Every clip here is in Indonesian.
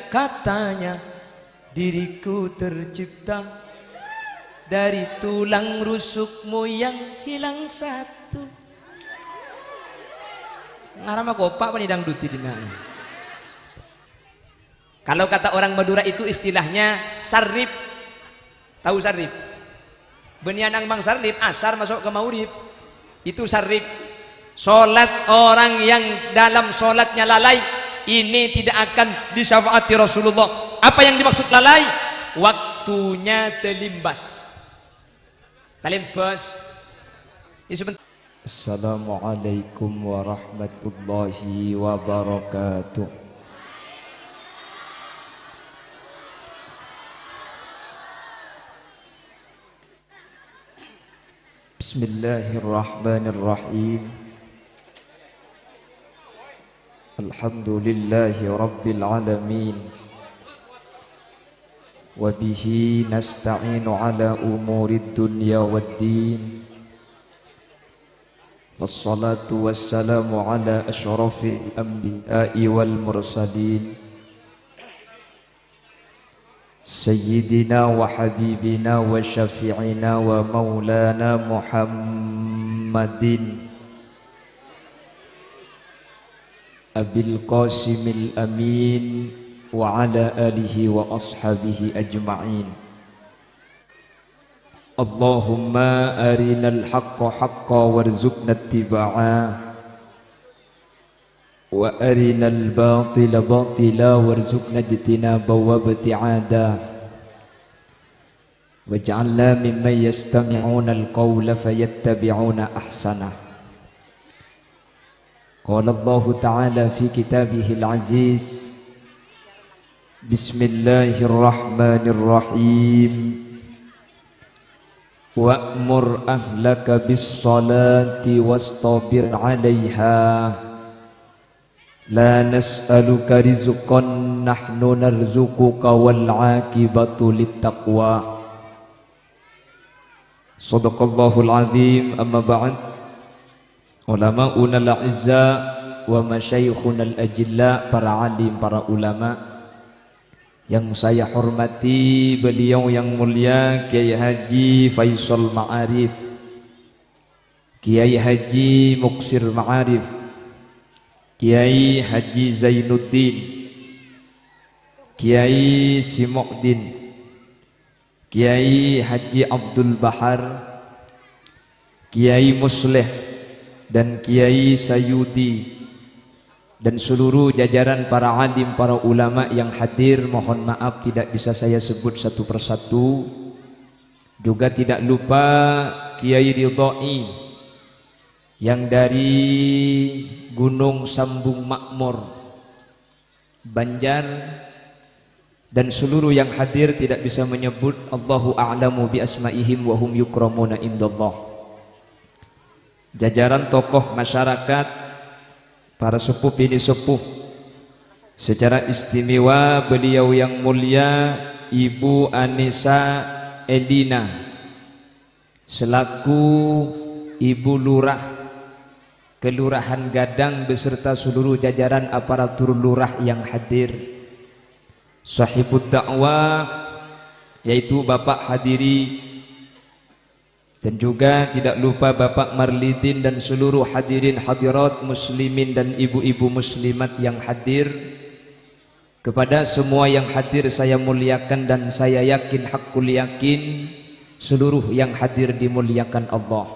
katanya diriku tercipta dari tulang rusukmu yang hilang satu. Ngarama kopak apa nih dangdut dina. Kalau kata orang Madura itu istilahnya sarip. Tahu sarip? Benianang bang sarip, asar masuk ke maurib. Itu sarip. Solat orang yang dalam solatnya lalai, ini tidak akan disyafaati Rasulullah. Apa yang dimaksud lalai? Waktunya terlimbas. Terlimbas. Assalamualaikum warahmatullahi wabarakatuh. Bismillahirrahmanirrahim. Alhamdulillahi rabbil alamin. Wa bihi nasta'inu ala umurid dunya waddin. Wassalatu wassalamu ala asyrafil anbiya'i wal mursalin Sayyidina wa habibina wa syafi'ina wa maulana Muhammadin Abil Qasimil Amin wa ala alihi wa ashabihi ajma'in. Allahumma arinal haqqa haqqa warzuqna ittiba'ah wa arinal batila batila warzuqna ijtinaba wa ibti'ada waj'alna mimman yastami'una al-qawla fayattabi'una ahsanah. Qala Allah ta'ala fi kitabihil aziz, Bismillahirrahmanirrahim. Wa'mur ahlaka bis-salati wastabir 'alaiha la nas'aluka rizqan nahnu narzuquka wal 'aqibatu littaqwa. Shadaqallahul azim. Amma ba'd. Ulama'una al-'izza wa masyayikhuna al-ajilla, para alim, para ulama yang saya hormati, beliau yang mulia Kiai Haji Faisal Ma'arif, Kiai Haji Muksir Ma'arif, Kiai Haji Zainuddin, Kiai Simokdin, Kiai Haji Abdul Bahar, Kiai Musleh dan Kiai Sayudi, dan seluruh jajaran para alim, para ulama yang hadir. Mohon maaf tidak bisa saya sebut satu persatu. Juga tidak lupa Kiai Ridhoi yang dari Gunung Sambung Makmur, Banjar, dan seluruh yang hadir tidak bisa menyebut. Allahu a'lamu bi asma'ihim wa hum yukramuna indallah. Jajaran tokoh masyarakat, para sepuh ini sepuh, secara istimewa beliau yang mulia Ibu Anissa Elina selaku Ibu Lurah Kelurahan Gadang beserta seluruh jajaran aparatur lurah yang hadir, sahibud dakwah yaitu Bapak Hadiri, dan juga tidak lupa Bapak Marlidin dan seluruh hadirin hadirat muslimin dan ibu-ibu muslimat yang hadir. Kepada semua yang hadir saya muliakan dan saya yakin, hakul yakin, seluruh yang hadir dimuliakan Allah.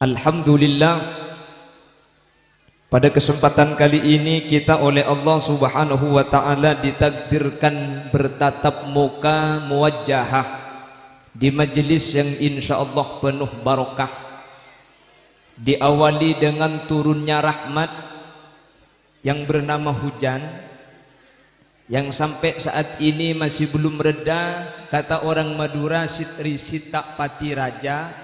Alhamdulillah, pada kesempatan kali ini kita oleh Allah Subhanahu wa ta'ala ditakdirkan bertatap muka muwajjahah di majelis yang insya Allah penuh barokah, diawali dengan turunnya rahmat yang bernama hujan, yang sampai saat ini masih belum reda. Kata orang Madura, sitri sitak pati raja.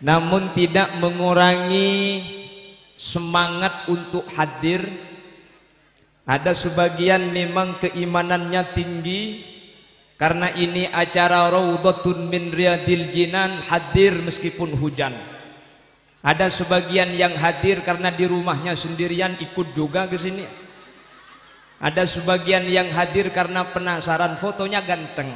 Namun tidak mengurangi semangat untuk hadir. Ada sebagian memang keimanannya tinggi, karena ini acara Raudhatun min Riyadil Jinan, hadir meskipun hujan. Ada sebagian yang hadir karena di rumahnya sendirian ikut juga ke sini. Ada sebagian yang hadir karena penasaran fotonya ganteng.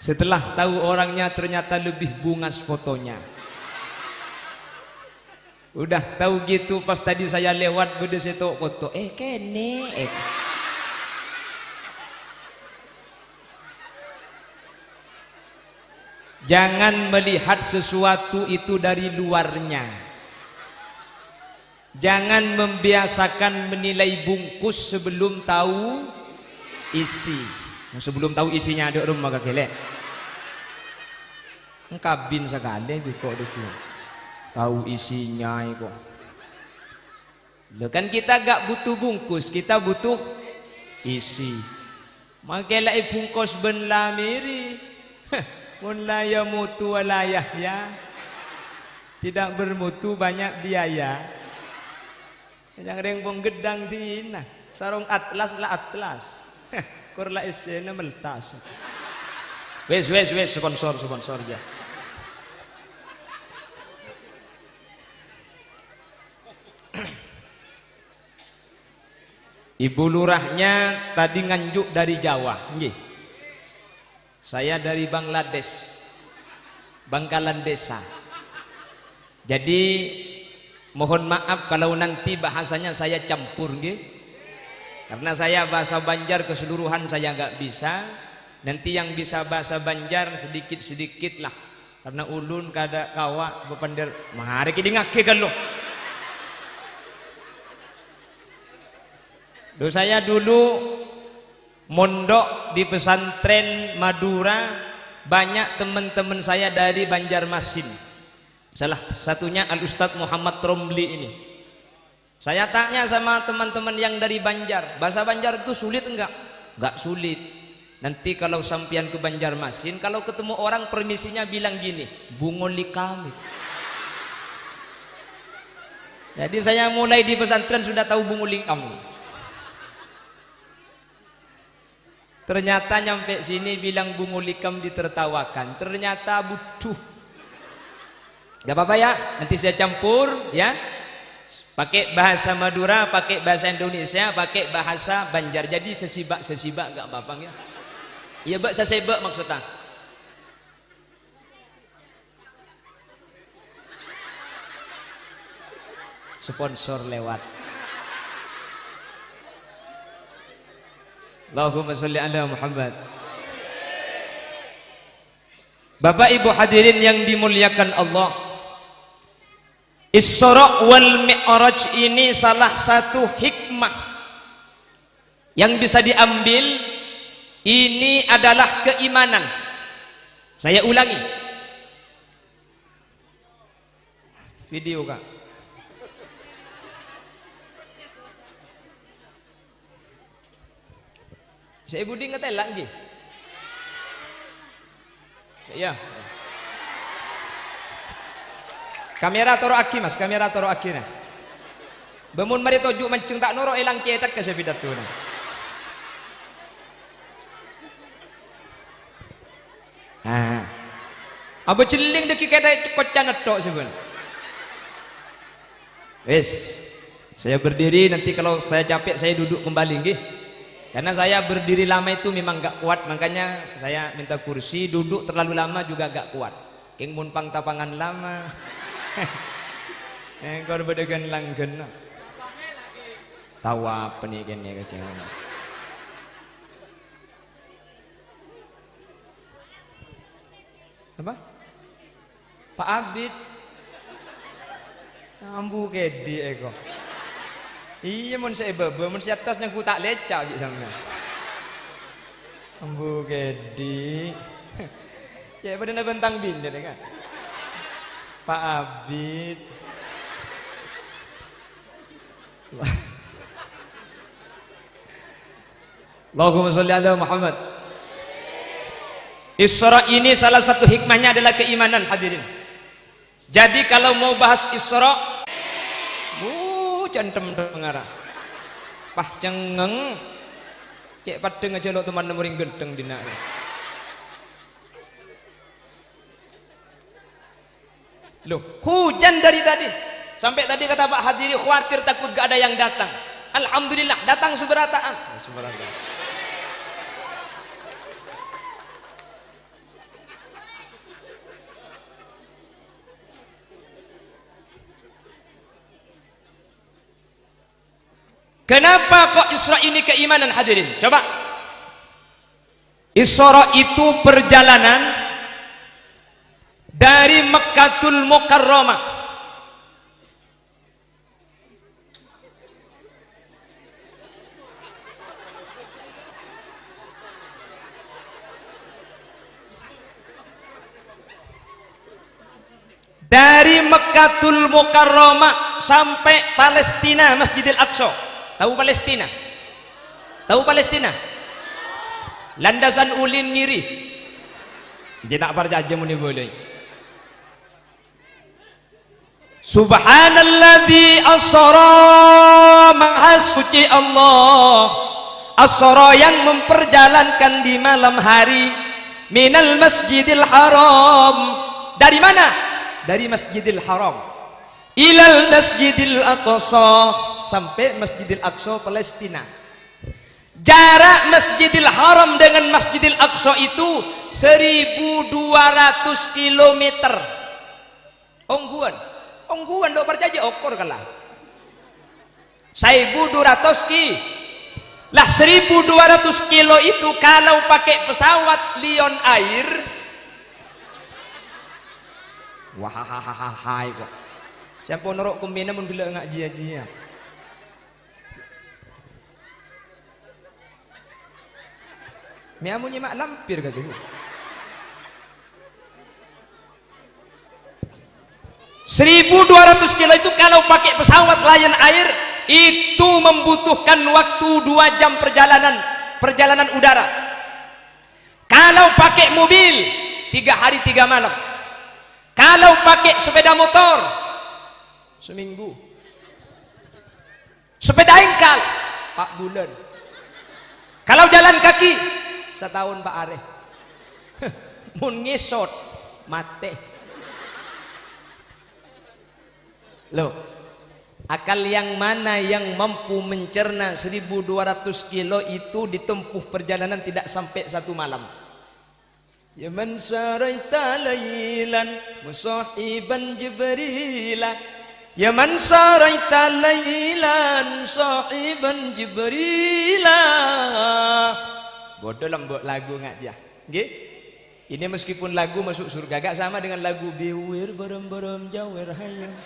Setelah tahu orangnya ternyata lebih bungas fotonya. Udah tahu gitu pas tadi saya lewat beda setok foto. Kene. Jangan melihat sesuatu itu dari luarnya. Jangan membiasakan menilai bungkus sebelum tahu isi. Sebelum tahu isinya ada rumah kakek. Kabin sekali kok itu. Tahu isinya itu. Loh kan kita gak butuh bungkus, kita butuh isi. Makanya bungkus ben lamiri. Mun la ya mutu walayah ya. Tidak bermutu banyak biaya. Yang rengpong gedang tina. Sarung atlas lah atlas. Kurla esena meltas. Wes sponsor ya. Ibu lurahnya tadi nganjuk dari Jawa, nggih. Saya dari Bangladesh, Bangkalan Desa. Jadi mohon maaf kalau nanti bahasanya saya campur, nggih. Karena saya bahasa Banjar keseluruhan saya nggak bisa. Nanti yang bisa bahasa Banjar sedikit-sedikit lah. Karena ulun kada kawa bepander. Mari kita ngake kalau. Saya dulu mondok di pesantren Madura, banyak teman-teman saya dari Banjarmasin. Salah satunya Al Ustadz Muhammad Romli ini. Saya tanya sama teman-teman yang dari Banjar, bahasa Banjar itu sulit enggak? Enggak sulit. Nanti kalau sampian ke Banjarmasin, kalau ketemu orang permisinya bilang gini, bungoli kami. Jadi saya mulai di pesantren sudah tahu bungoli kamu. Ternyata nyampe sini bilang bungulikam ditertawakan. Ternyata butuh. Gak apa-apa ya, nanti saya campur ya. Pakai bahasa Madura, pakai bahasa Indonesia, pakai bahasa Banjar. Jadi sesibak gak apa-apa ya. Iya bak sesibak maksudnya. Sponsor lewat. Allahumma sholli ala Muhammad. Bapak Ibu hadirin yang dimuliakan Allah, Isra wal Mi'raj ini salah satu hikmah yang bisa diambil. Ini adalah keimanan. Saya ulangi. Video Kak. Saya budi ngetel lagi. Iya. Kamera toro aki mas, kamera toro aki nah. Bemun mari toju mancing tak noro elang cetak ke sepidat tu nah. Abo celing deki keda kocan netok sebenarnya. Wes, saya berdiri, nanti kalau saya capek saya duduk kembali nggih. Karena saya berdiri lama itu memang gak kuat, makanya saya minta kursi. Duduk terlalu lama juga gak kuat. King munpang tapangan lama. Engkor bedegan langgen. Tahu apa nih kene kakek. Apa? Pak Abid. Ambu kedi eko. Iya mun saya bebe, mun saya atas yang ku tak lecak gitu sama. Ambu kedi. Cek pada bentang bindet kan. Pak Abid. Allahumma sholli ala Muhammad. Isra ini salah satu hikmahnya adalah keimanan hadirin. Jadi kalau mau bahas Isra, cantem dengarah. Pah cengeng. Cek padeng aja lo teman nemuring genteng dina. Loh, hujan dari tadi. Sampai tadi kata Pak Hadiri khawatir takut gak ada yang datang. Alhamdulillah datang seberataan. Kenapa kok Isra ini keimanan hadirin? Coba. Isra itu perjalanan dari Mekkatul Mukarramah sampai Palestina, Masjidil Aqsa. Tahu Palestina? Tahu Palestina? Landasan ulin ngiri. Tidak percaya muni boleh. Subhanalladzi asra, maha suci Allah, asra yang memperjalankan di malam hari, minal masjidil haram. Dari mana? Dari Masjidil Haram ilal Masjidil Aqsa, sampai Masjidil Aqsa Palestina. Jarak Masjidil Haram dengan Masjidil Aqsa itu 1200 km. Ongguan do percaya okor kalah 1200 ki lah 1200 kilo itu kalau pakai pesawat Lion Air wahahahahai kok siapa norok kumbina mun gila ngaji aja. Miamu nyimak lampir kata itu. 1200 kilo itu kalau pakai pesawat Lion Air itu membutuhkan waktu 2 jam perjalanan udara. Kalau pakai mobil 3 hari 3 malam. Kalau pakai sepeda motor seminggu. Sepeda engkal 4 bulan. Kalau jalan kaki setahun Pak Areh. Mun ngisot mate. Loh, akal yang mana yang mampu mencerna 1200 kilo itu ditempuh perjalanan tidak sampai 1 malam? Ya man saraita laylan musahiban jibrila, ya man saraita laylan sahiban jibrila. Bodoh lembut lagu nggak dia? Nggih? Ini meskipun lagu masuk surga gak sama dengan lagu biwir berem-berem jawer hayang.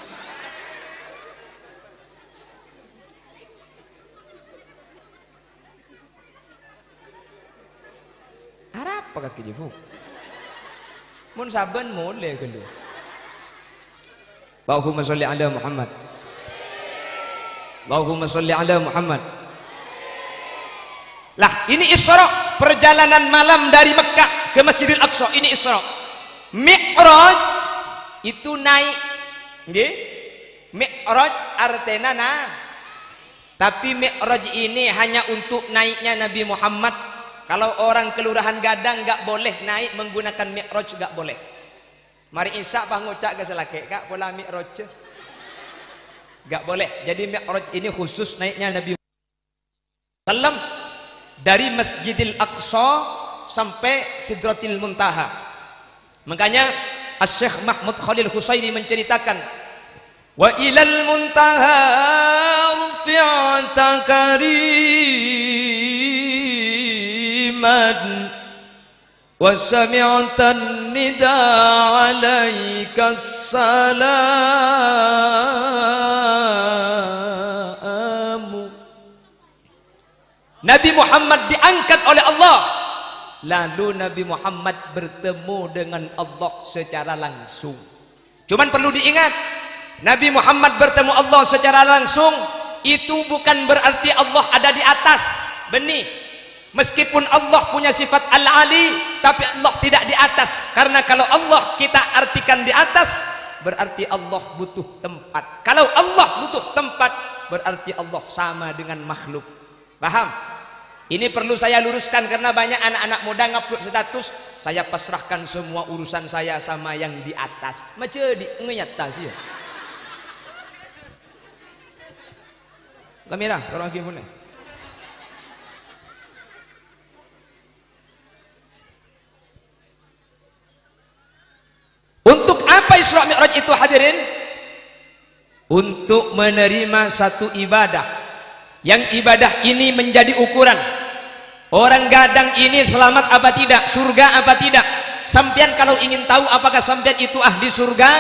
Harap apa kaki jifu? Mun saban mulai kendo. Allahumma sholli ala Muhammad. Allahumma sholli ala Muhammad. Lah ini Isra, perjalanan malam dari Mekkah ke Masjidil Aqsa, ini Isra. Mi'raj itu naik, nggih? Mi'raj artinya tapi Mi'raj ini hanya untuk naiknya Nabi Muhammad. Kalau orang kelurahan Gadang nggak boleh naik menggunakan Mi'raj, nggak boleh. Mari Isa pak ngucak ke selake kak pola Mi'raj, nggak boleh. Jadi Mi'raj ini khusus naiknya Nabi Sallam dari Masjidil Aqsa sampai Sidratil Muntaha. Makanya Asy-Syaikh Mahmud Khalil Husaini menceritakan, wa ilal muntaha rufi'ata kariman wa sami'tan nida 'alaika salam. Nabi Muhammad diangkat oleh Allah, lalu Nabi Muhammad bertemu dengan Allah secara langsung. Cuman perlu diingat, Nabi Muhammad bertemu Allah secara langsung itu bukan berarti Allah ada di atas. Benih, meskipun Allah punya sifat Al-Ali, tapi Allah tidak di atas. Karena kalau Allah kita artikan di atas, berarti Allah butuh tempat. Kalau Allah butuh tempat, berarti Allah sama dengan makhluk. Paham? Ini perlu saya luruskan karena banyak anak-anak muda ngupload status, saya pasrahkan semua urusan saya sama yang di atas. Macam di ngeyatas ya. Kamera, tolong lagi boleh. Untuk apa Isra Mi'raj itu hadirin? Untuk menerima satu ibadah, yang ibadah ini menjadi ukuran orang gadang ini selamat apa tidak, surga apa tidak. Sampian kalau ingin tahu apakah sampian itu ahli surga,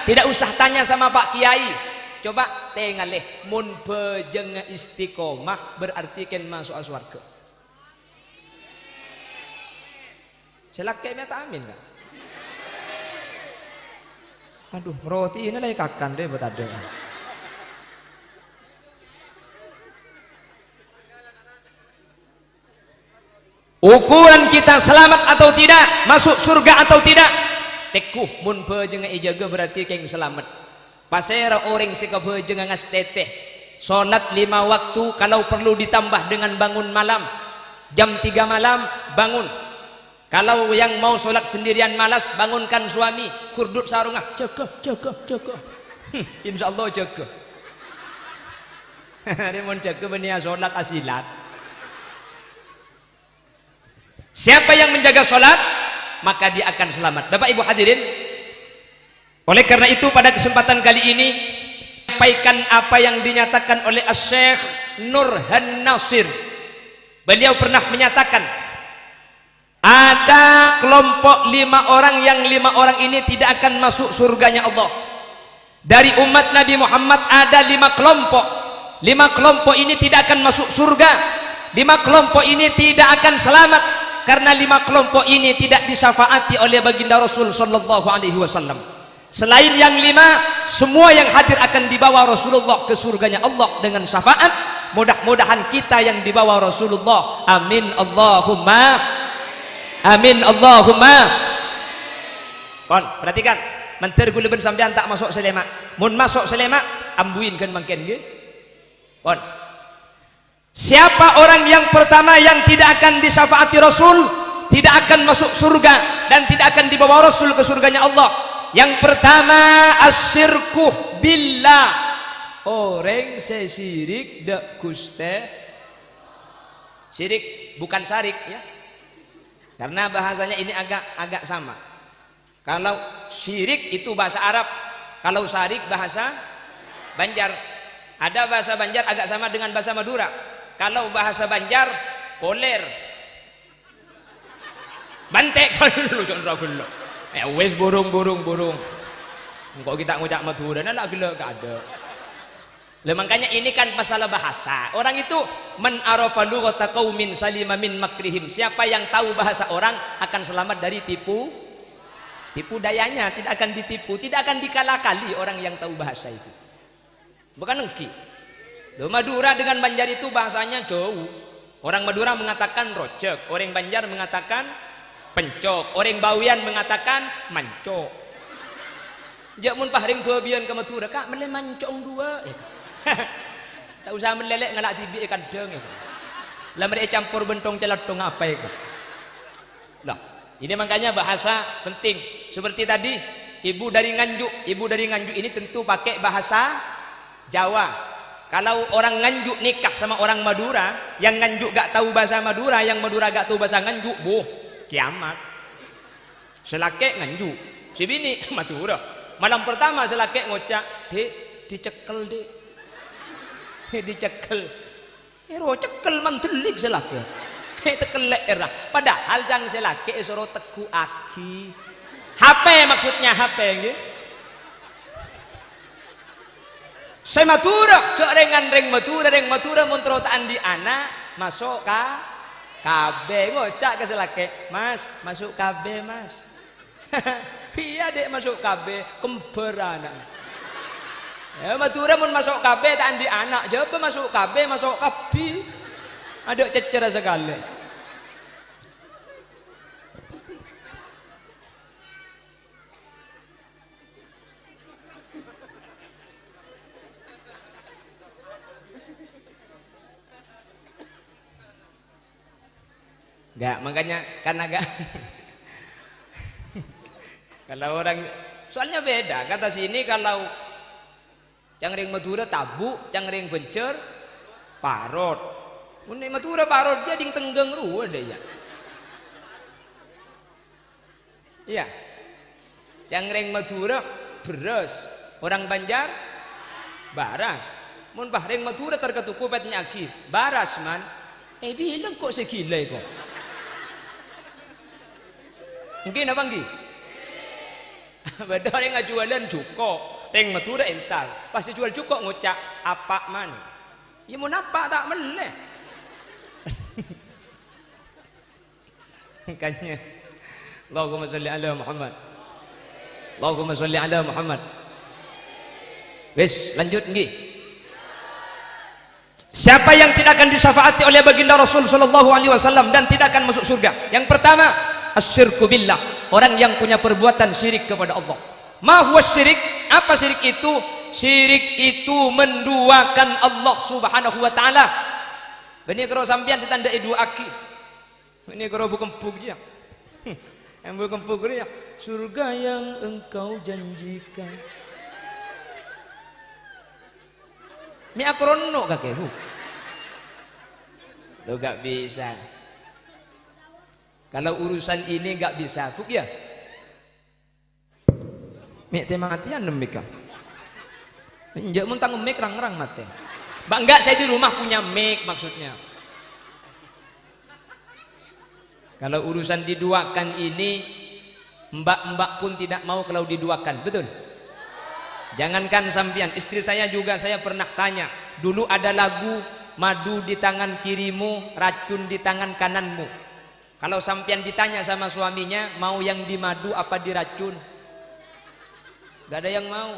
tidak usah tanya sama Pak Kiai. Coba tengaleh mun bejeng istiqomah berarti kan masuk surga. Selakainya tak amin kan? Aduh, roti ini lah kakan deh buat ada. Ukuran kita selamat atau tidak, masuk surga atau tidak, tekuh mun bejeng ijaga berarti keng selamat. Pasera orang sika bejeng ngas teteh salat 5 waktu, kalau perlu ditambah dengan bangun malam, jam 3 malam bangun. Kalau yang mau sholat sendirian malas, bangunkan suami, kurdut sarungah, jaga. Insya Allah jaga. Dia mau jaga benia sholat asilat. Siapa yang menjaga sholat, maka dia akan selamat. Bapak Ibu hadirin, oleh karena itu pada kesempatan kali ini sampaikan apa yang dinyatakan oleh Asy-Syaikh Nurhan Nasir. Beliau pernah menyatakan ada kelompok 5 orang yang 5 orang ini tidak akan masuk surganya Allah. Dari umat Nabi Muhammad ada 5 kelompok. 5 kelompok ini tidak akan masuk surga. 5 kelompok ini tidak akan selamat karena 5 kelompok ini tidak disyafaati oleh baginda Rasul sallallahu alaihi wasallam. Selain yang 5, semua yang hadir akan dibawa Rasulullah ke surganya Allah dengan syafaat. Mudah-mudahan kita yang dibawa Rasulullah. Amin Allahumma amin Allahumma. Kon perhatikan, menteri guleben sampean tak masuk selema. Mun masuk selema ambuin kan mangken nggih. Kon, siapa orang yang pertama yang tidak akan disyafaati Rasul, tidak akan masuk surga dan tidak akan dibawa Rasul ke surganya Allah? Yang pertama asyirku billah. Orang sesirik dak guste. Sirik bukan syarik ya. Karena bahasanya ini agak sama. Kalau syirik itu bahasa Arab, kalau syarik bahasa Banjar. Ada bahasa Banjar agak sama dengan bahasa Madura. Kalau bahasa Banjar koler, bantek kalau contoh gelo. Wes burung. Kok kita ngucap Madura, nah gelo gak ada. Makanya ini kan masalah bahasa. Orang itu man arafa lughata qaumin salima min makrihim. Siapa yang tahu bahasa orang akan selamat dari tipu dayanya, tidak akan ditipu, tidak akan dikala-kali orang yang tahu bahasa itu. Bukan engki. Madura dengan Banjar itu bahasanya jauh. Orang Madura mengatakan rojek, orang Banjar mengatakan pencok, orang Bawian mengatakan mancok. Jak mun pahring kebian ke Madura, kak mele mancong dua. Tak usah melelek ngalak tibi ikan deng itu. Lah mereka campur bentong celatong apa itu. Lah, ini makanya bahasa penting. Seperti tadi ibu dari Nganjuk ini tentu pakai bahasa Jawa. Kalau orang Nganjuk nikah sama orang Madura, yang Nganjuk gak tahu bahasa Madura, yang Madura gak tahu bahasa Nganjuk, kiamat. Selake Nganjuk, si bini Madura. Malam pertama selake ngocak, "Dek, dicekel, Dek." Dicekel, cekel mantelik selake, tekelek era. Padahal jang selake suruh teku aki. HP maksudnya HP gitu. Saya Madura, cok reng Madura montrotaan di anak masuk KB ngocak ke selake, "Mas, masuk KB, Mas." Iya dek masuk KB, kemberanan. Ya Madura mun masuk KB tak andi anak, jawab masuk KB, masuk KB. Ada cecer sekali. Enggak, makanya karena enggak kalau orang soalnya beda. Kata sini kalau cangring Madura tabu, cangring Bencer parot. Mun Madura parot jadi tenggeng ruwe deh ya. Iya. Cangring Madura beres, orang Banjar baras. Mun bahring Madura terketuku petnya aki, baras man. Bilang kok segila kok. Mungkin apa nggih? Beda orang nggak jualan cuko, orang Madura entar. Pasti jual cuko ngucap apa mana? Ya mau napa tak meleh. Makanya Allahumma sholli ala Muhammad. Allahumma sholli ala Muhammad. Wis lanjut nggih. Siapa yang tidak akan disyafaati oleh baginda Rasul sallallahu alaihi wasallam dan tidak akan masuk surga? Yang pertama, asyirku billah, orang yang punya perbuatan syirik kepada Allah. Ma huwa syirik? Apa syirik itu? Syirik itu menduakan Allah Subhanahu wa taala. Bani kalau sampean setandai dua aki. Ini kalau bukan pug dia. Yang bukan pug dia, surga yang engkau janjikan. Mi akrono kakek. Lo gak bisa. Kalau urusan ini gak bisa, fuk ya. Mek tematian nemika. Enggak mentang mek rang-rang mate. Mbak enggak, saya di rumah punya mek maksudnya. Kalau urusan diduakan ini, mbak-mbak pun tidak mau kalau diduakan, betul? Jangankan sampean, istri saya juga saya pernah tanya. Dulu ada lagu madu di tangan kirimu, racun di tangan kananmu. Kalau sampean ditanya sama suaminya, mau yang dimadu apa diracun? Gak ada yang mau.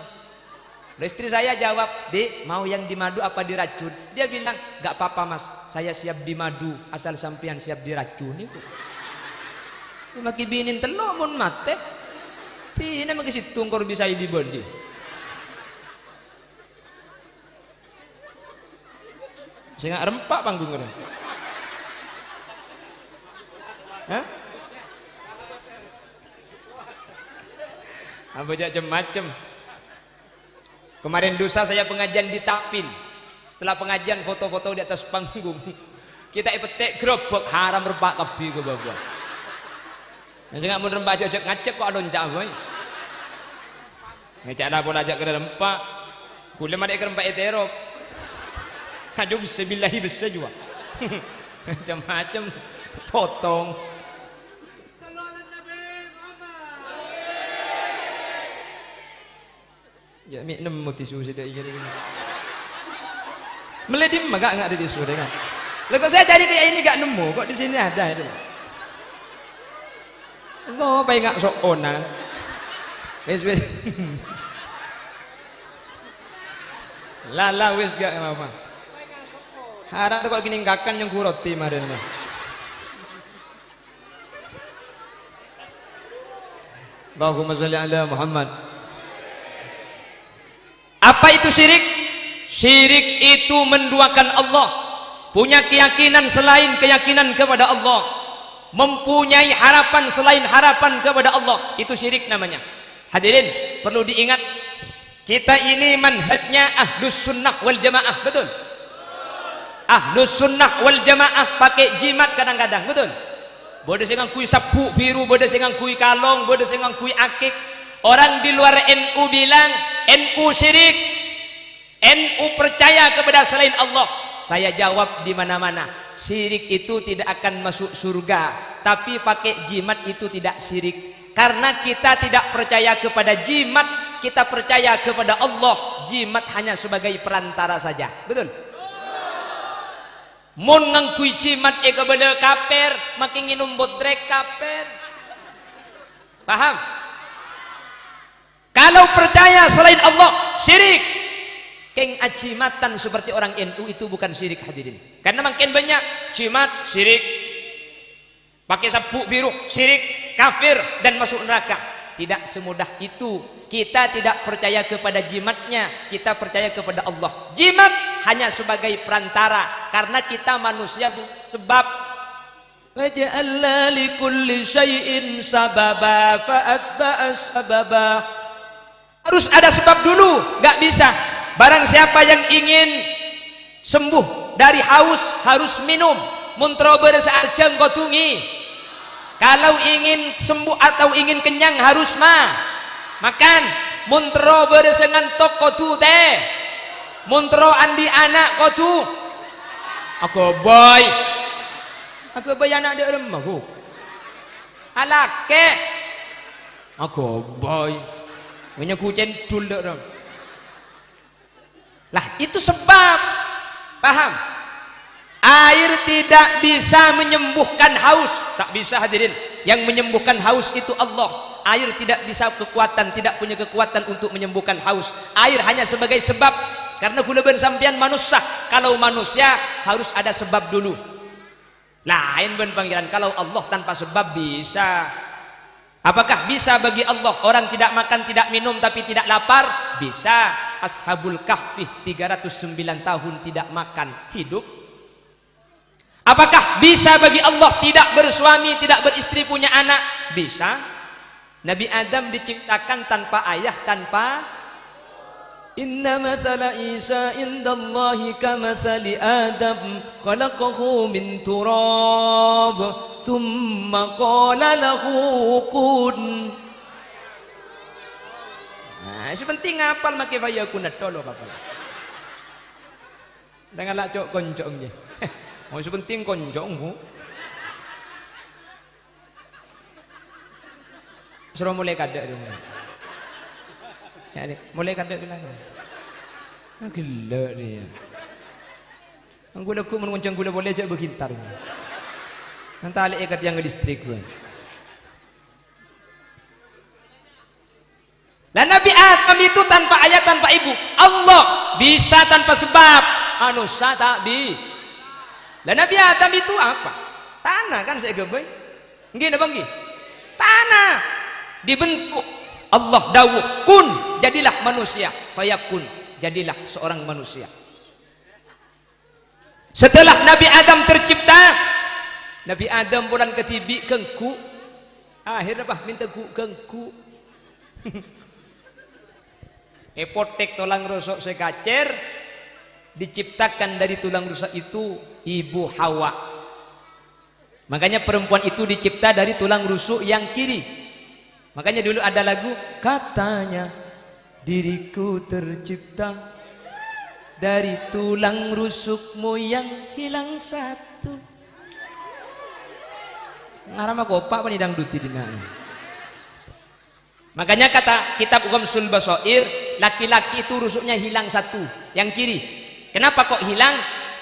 Istri saya jawab, "Dek, mau yang dimadu apa diracun?" Dia bilang, "Gak apa-apa mas, saya siap dimadu asal sampean siap diracun." Itu maki binin telur mun mate. Ini maki situng kor bisa dibondi. Saya nggak rempak panggungnya. Hah? Apa macam-macam. Kemarin dosa saya pengajian di Tapin. Setelah pengajian foto-foto di atas panggung. Kita ipetek gerobak haram rempak kebi ke bawah. Saya nggak mau rempak aja ngacek kok alon cabai. Ngecek ada pola aja kena rempak. Kulit mana rempak eterop. Aduh bismillahi bisa juga. Macam-macam potong. Ya minum tisu sudah ini. Meledim enggak ada tisu deh kan. Lah kok saya cari kayak ini enggak nemu, kok di sini ada itu. Lo apa enggak sok onan. Wis. Lala wis gak apa. Harap kok gini kakan yang kuroti kemarin. Allahumma sholli ala Muhammad. Apa itu syirik? Syirik itu menduakan Allah, punya keyakinan selain keyakinan kepada Allah, mempunyai harapan selain harapan kepada Allah. Itu syirik namanya. Hadirin perlu diingat, kita ini manhajnya ahlus sunnah wal jamaah, betul? Ahlus sunnah wal jamaah pakai jimat kadang-kadang, betul? Bodoh sing ngangkui sabuk biru, bodoh sing ngangkui kalong, bodoh sing ngangkui akik. Orang di luar NU bilang NU syirik, NU percaya kepada selain Allah. Saya jawab di mana-mana, syirik itu tidak akan masuk surga, tapi pakai jimat itu tidak syirik. Karena kita tidak percaya kepada jimat, kita percaya kepada Allah. Jimat hanya sebagai perantara saja, betul? Mun ngangkui jimat kepada kafir, makin nginum bodrek kafir. Paham? Kalau percaya selain Allah syirik. Keng ajimatan seperti orang NU itu bukan syirik, hadirin. Karena makin banyak jimat syirik, pakai sabuk biru syirik, kafir dan masuk neraka. Tidak semudah itu. Kita tidak percaya kepada jimatnya, kita percaya kepada Allah. Jimat hanya sebagai perantara karena kita manusia, sebab Waja'alna likulli syai'in sababa fa'atba'a sababa. Harus ada sebab dulu, nggak bisa. Barang siapa yang ingin sembuh dari haus harus minum. Muntro bersaat jeng kotungi. Kalau ingin sembuh atau ingin kenyang harus makan. Muntro bersengan tok kotu teh. Muntro andi anak kotu. Aku boy. Aku boy anak dia remah ku. Alake. Aku boy. Punya kucing dul dah. Lah itu sebab. Paham? Air tidak bisa menyembuhkan haus. Tak bisa hadirin. Yang menyembuhkan haus itu Allah. Air tidak bisa kekuatan, tidak punya kekuatan untuk menyembuhkan haus. Air hanya sebagai sebab. Karena kula bersampian manusia. Kalau manusia harus ada sebab dulu. Lain ben pangeran. Kalau Allah tanpa sebab bisa. Apakah bisa bagi Allah orang tidak makan, tidak minum tapi tidak lapar? Bisa. Ashabul Kahfi 309 tahun tidak makan, hidup. Apakah bisa bagi Allah tidak bersuami, tidak beristri, punya anak? Bisa. Nabi Adam diciptakan tanpa ayah, tanpa. Inna mathala Isa indallahi kamathali Adam khalaqahu min turab thumma qala lahu kun. Nah, sepenting ngapal make fayakun tolo apa. Dengan lak cok konjong je. Mau sepenting konjong bu. Suruh mulai kada dulu. Ya, mulai kada bilang. Gila dia. Anggula ku menguncang gula boleh aja bergitar. Nanti alik ikat yang listrik gue. Dan Nabi Adam itu tanpa ayah, tanpa ibu. Allah bisa tanpa sebab. Manusia tak bi. Dan Nabi Adam itu apa? Tanah kan saya gebay. Nggih napa nggih? Tanah. Dibentuk Allah dawuh kun, jadilah manusia. Fayakun, jadilah seorang manusia. Setelah Nabi Adam tercipta, Nabi Adam pulang ketibi kengku. Akhirnya apa? Minta kengku. Epotek tulang rusuk sekacer diciptakan dari tulang rusuk itu ibu Hawa. Makanya perempuan itu dicipta dari tulang rusuk yang kiri. Makanya dulu ada lagu katanya diriku tercipta dari tulang rusukmu yang hilang satu. Ngarama kopak apa nih dangduti dina. Makanya kata kitab Ghamsul Basair, laki-laki itu rusuknya hilang satu, yang kiri. Kenapa kok hilang?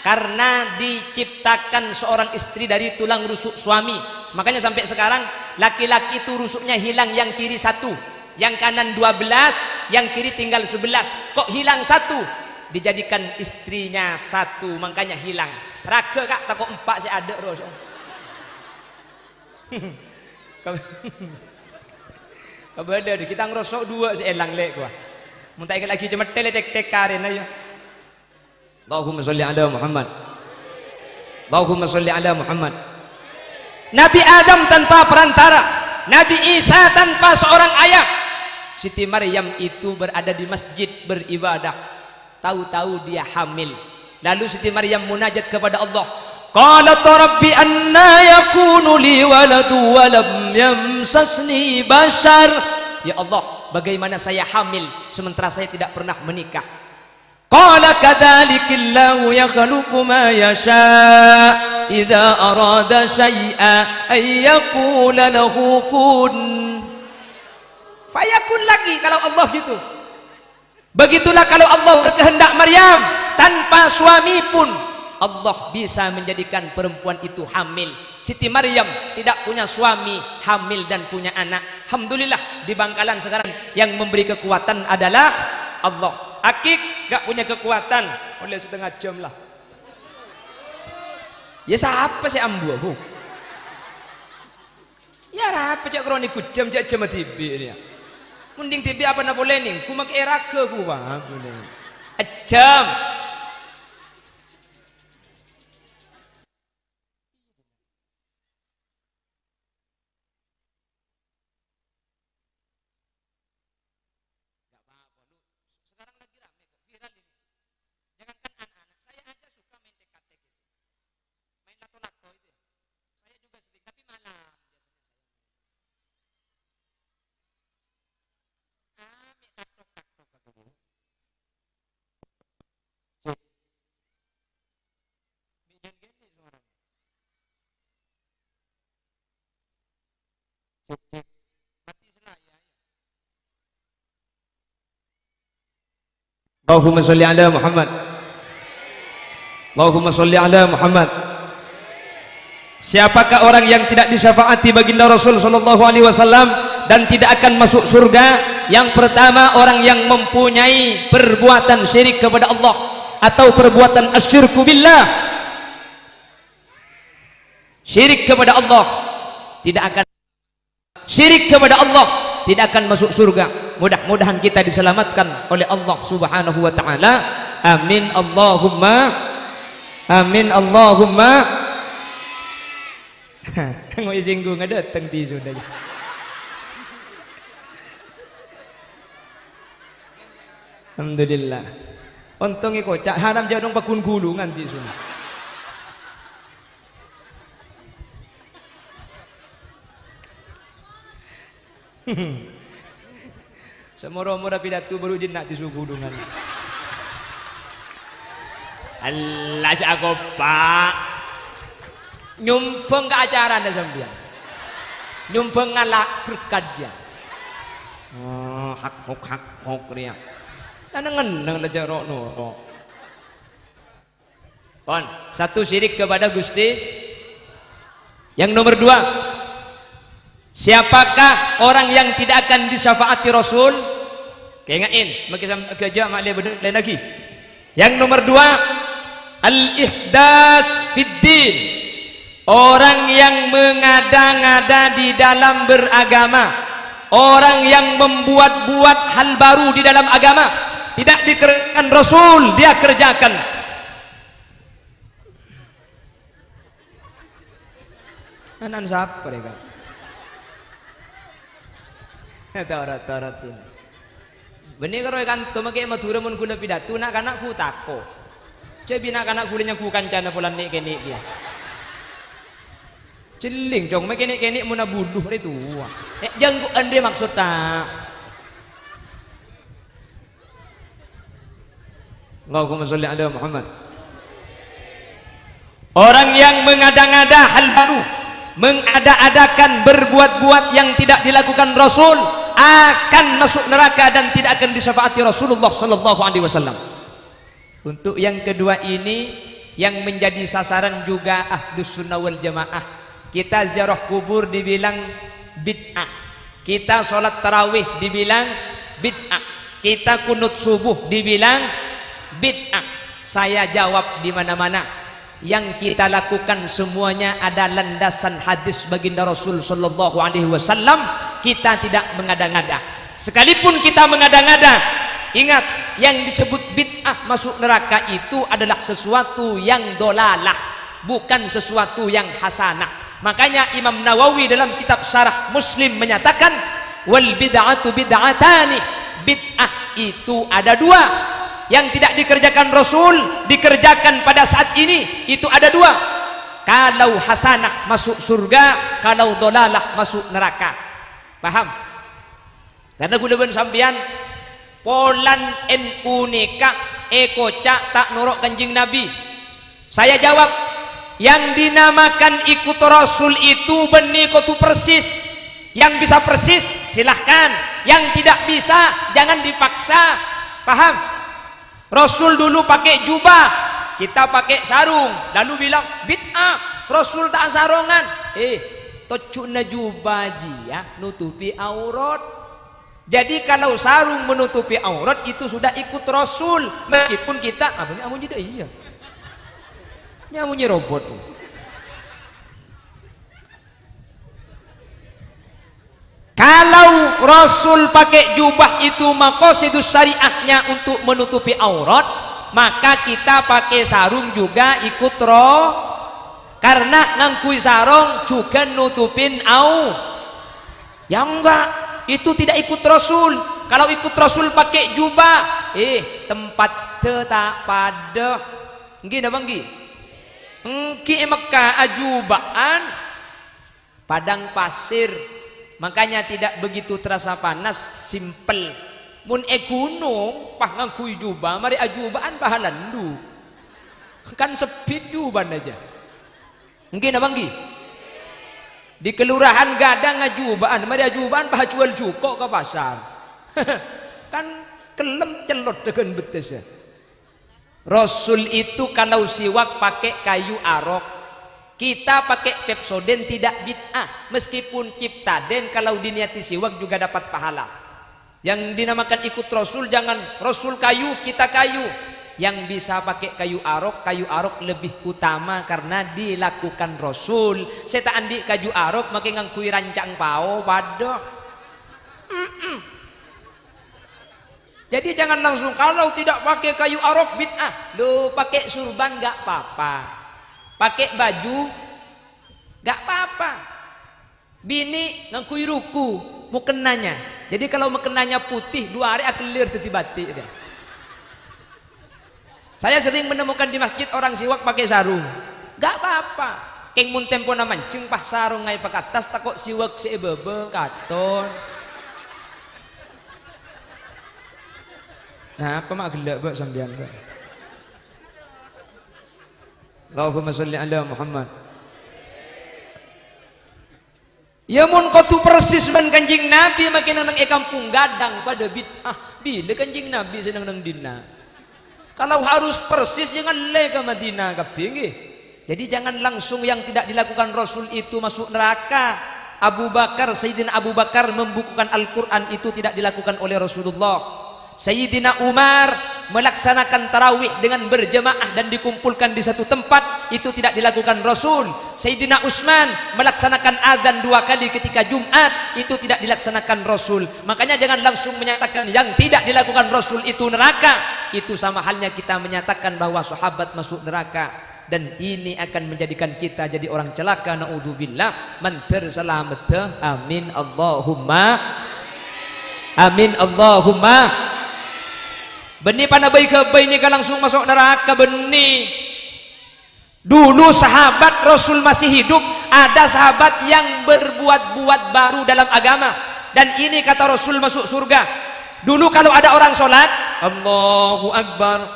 Karena diciptakan seorang istri dari tulang rusuk suami. Makanya sampai sekarang laki-laki itu rusuknya hilang yang kiri satu, yang kanan 12, yang kiri tinggal 11. Kok hilang satu? Dijadikan istrinya satu, makanya hilang. Raga kak, tak kok empat sih ada rusuk. Kabada deh, kita ngerosok dua sih elang lek gua. Muntah ikut lagi cuma tek karin aja. Allahumma sholli ala Muhammad. Allahumma sholli ala Muhammad. Nabi Adam tanpa perantara, Nabi Isa tanpa seorang ayah. Siti Maryam itu berada di masjid beribadah. Tahu-tahu dia hamil. Lalu Siti Maryam munajat kepada Allah. Qalat rabbi anna yakunu li waladu wa lam yamsasni bashar. Ya Allah, bagaimana saya hamil sementara saya tidak pernah menikah? Qala kadzalikillahu yakhluqu ma yasha idza arada syai'a ay yaqula lahu kun fayakun. Lagi kalau Allah gitu. Begitulah kalau Allah berkehendak Maryam tanpa suami pun Allah bisa menjadikan perempuan itu hamil. Siti Maryam tidak punya suami, hamil dan punya anak. Alhamdulillah di Bangkalan sekarang yang memberi kekuatan adalah Allah. Akik gak punya kekuatan, oleh setengah jam lah. Ya siapa sih ambu aku? Ya apa cak kronik jam tibi dia. Mending tibi apa nak boleh nih? Ku makai raga ku bang. Jam. Allahumma sholli ala Muhammad. Allahumma sholli ala Muhammad. Siapakah orang yang tidak disyafaati baginda Rasul sallallahu alaihi wasallam dan tidak akan masuk surga? Yang pertama, orang yang mempunyai perbuatan syirik kepada Allah atau perbuatan asyirku billah. Syirik kepada Allah tidak akan, syirik kepada Allah tidak akan masuk surga. Mudah-mudahan kita diselamatkan oleh Allah Subhanahu wa taala. Amin Allahumma amin Allahumma. Kang singgung ada datang di sudah. Alhamdulillah. Untungnya kocak haram jadong pakun gulungan di sana. Semoro-moro pidato baru din nak tisu gulungan. Allah sa ako pak. Nyumpeng ke acara anda sambian. Nyumpeng ngalak berkat dia. Oh, hak ria. Nang lejarok no. Pon, satu syirik kepada Gusti. Yang nomor dua, siapakah orang yang tidak akan disyafaati Rasul? Kaingatin, makisam kerja mak dia benar lain lagi. Yang nomor dua, al-ihdas fid din. Orang yang mengada-ngada di dalam beragama, orang yang membuat-buat hal baru di dalam agama, tidak dikerjakan Rasul, dia kerjakan. Anan siapa mereka? Tarat-taratin. Benih kalau ikan tu makai matura mun kula pidato nak kanak ku tako. Cebi nak kanak kulanya ku kancana pulan nek kenik dia. Celing jong makai nek kenik mun buluh itu. Janggu andre maksud tak. Allahumma sholli ala Muhammad. Orang yang mengada-ngada hal baru, mengada-adakan berbuat-buat yang tidak dilakukan Rasul, akan masuk neraka dan tidak akan disyafaati Rasulullah sallallahu alaihi wasallam. Untuk yang kedua ini yang menjadi sasaran juga Ahlus Sunnah wal Jamaah. Kita ziarah kubur dibilang bid'ah. Kita sholat tarawih dibilang bid'ah. Kita kunut subuh dibilang bid'ah. Saya jawab di mana-mana, yang kita lakukan semuanya ada landasan hadis baginda Rasul sallallahu alaihi wasallam. Kita tidak mengada-ngada. Sekalipun kita mengada-ngada, ingat yang disebut bid'ah masuk neraka itu adalah sesuatu yang dolalah, bukan sesuatu yang hasanah. Makanya Imam Nawawi dalam kitab Syarah Muslim menyatakan, wal bid'atu bid'atani. Bid'ah itu ada dua. Yang tidak dikerjakan Rasul, dikerjakan pada saat ini, itu ada dua. Kalau hasanah masuk surga, kalau dolalah masuk neraka. Paham? Karena guleban sampian polan NU nikah kocak tak norok kanjing Nabi. Saya jawab, yang dinamakan ikut Rasul itu benih kotu persis. Yang bisa persis silahkan, yang tidak bisa jangan dipaksa. Paham? Rasul dulu pakai jubah, kita pakai sarung, lalu bilang bid'ah. Rasul tak sarungan. Tocuna jubah ya, nutupi aurat. Jadi kalau sarung menutupi aurat itu sudah ikut Rasul. Meskipun kita amun tidak iya. Nyamunyi robot. Kalau Rasul pakai jubah itu maqasidus syariahnya untuk menutupi aurat, maka kita pakai sarung juga ikut karena ngangkui sarung juga nutupin yang enggak, itu tidak ikut Rasul. Kalau ikut Rasul pakai jubah, tempat tak pada nggih napa nggih? Engki Mekah ajubaan padang pasir, makanya tidak begitu terasa panas, simpel. Mun gunung pah ngangkui jubah, mari ajubaan pahalandu. Kan sepit juban aja. Mungkin apa nggih? Di kelurahan gadang ngajubaan, mari ajubaan bah jual cuko ke pasar. Kan kelem celot dengan betes ya. Rasul itu kalau siwak pakai kayu arok, kita pakai Pepsodent tidak bid'ah. Meskipun Ciptaden kalau diniati siwak juga dapat pahala. Yang dinamakan ikut Rasul jangan Rasul kayu, kita kayu. Yang bisa pakai kayu arok lebih utama karena dilakukan Rasul. Saya tak andi kayu arok makin ngangkui rancang pao pada. Jadi jangan langsung kalau tidak pakai kayu arok bid'ah. Lo pakai surban gak apa-apa. Pakai baju gak apa-apa. Bini ngangkui ruku mukenanya. Jadi kalau mukenanya putih 2 hari akelir teti-bati dia. Saya sering menemukan di masjid orang siwak pakai sarung. Gak apa-apa. Keng mun tempo na mancing pah sarung ngai pak atas takok siwak seebebe katon. Nah, apa mak gelak buat sambian buat. Allahumma salli ala Muhammad. Ya mun kau tu persis ban kanjing Nabi makin nang kampung gadang pada bid'ah. Bila kanjing Nabi senang nang dina. Kalau harus persis jangan le ke Madinah kaping. Jadi jangan langsung yang tidak dilakukan Rasul itu masuk neraka. Abu Bakar, Sayyidina Abu Bakar membukukan Al-Quran itu tidak dilakukan oleh Rasulullah. Sayyidina Umar melaksanakan tarawih dengan berjamaah dan dikumpulkan di satu tempat itu tidak dilakukan Rasul. Sayyidina Utsman melaksanakan adzan 2 kali ketika Jumat itu tidak dilaksanakan Rasul. Makanya jangan langsung menyatakan yang tidak dilakukan Rasul itu neraka. Itu sama halnya kita menyatakan bahwa sahabat masuk neraka. Dan ini akan menjadikan kita jadi orang celaka. Na'udzubillah. Man tersalamata. Amin Allahumma. Amin Allahumma. Benih pada baik ke baik ini kan langsung masuk neraka benih. Dulu sahabat Rasul masih hidup, ada sahabat yang berbuat-buat baru dalam agama. Dan ini kata Rasul masuk surga. Dulu kalau ada orang sholat, Allahu Akbar,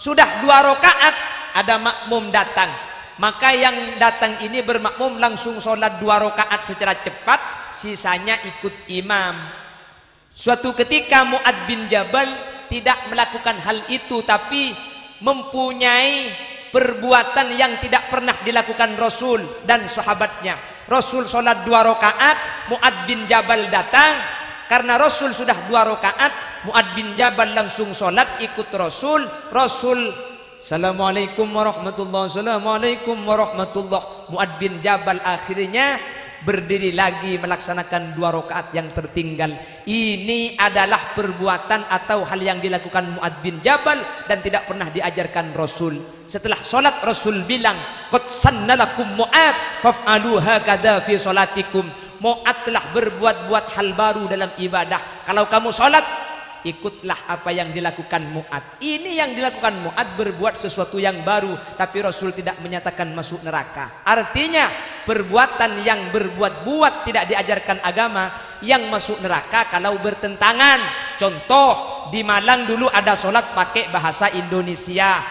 sudah 2 rakaat ada makmum datang. Maka yang datang ini bermakmum langsung sholat 2 rakaat secara cepat, sisanya ikut imam. Suatu ketika Mu'ad bin Jabal tidak melakukan hal itu tapi mempunyai perbuatan yang tidak pernah dilakukan Rasul dan sahabatnya. Rasul sholat 2 rakaat, Mu'ad bin Jabal datang. Karena Rasul sudah 2 rakaat, Mu'ad bin Jabal langsung sholat ikut Rasul. Rasul Assalamualaikum warahmatullahi wabarakatuh. Assalamualaikum warahmatullahi. Mu'ad bin Jabal akhirnya berdiri lagi melaksanakan 2 rakaat yang tertinggal. Ini adalah perbuatan atau hal yang dilakukan Mu'ad bin Jabal dan tidak pernah diajarkan Rasul. Setelah sholat Rasul bilang, qad sannalakum Mu'ad faf'alu hakadha fi sholatikum. Mu'ad telah berbuat-buat hal baru dalam ibadah. Kalau kamu sholat, ikutlah apa yang dilakukan Mu'ad. Ini yang dilakukan Mu'ad berbuat sesuatu yang baru, tapi Rasul tidak menyatakan masuk neraka. Artinya perbuatan yang berbuat-buat tidak diajarkan agama yang masuk neraka kalau bertentangan. Contoh di Malang dulu ada sholat pakai bahasa Indonesia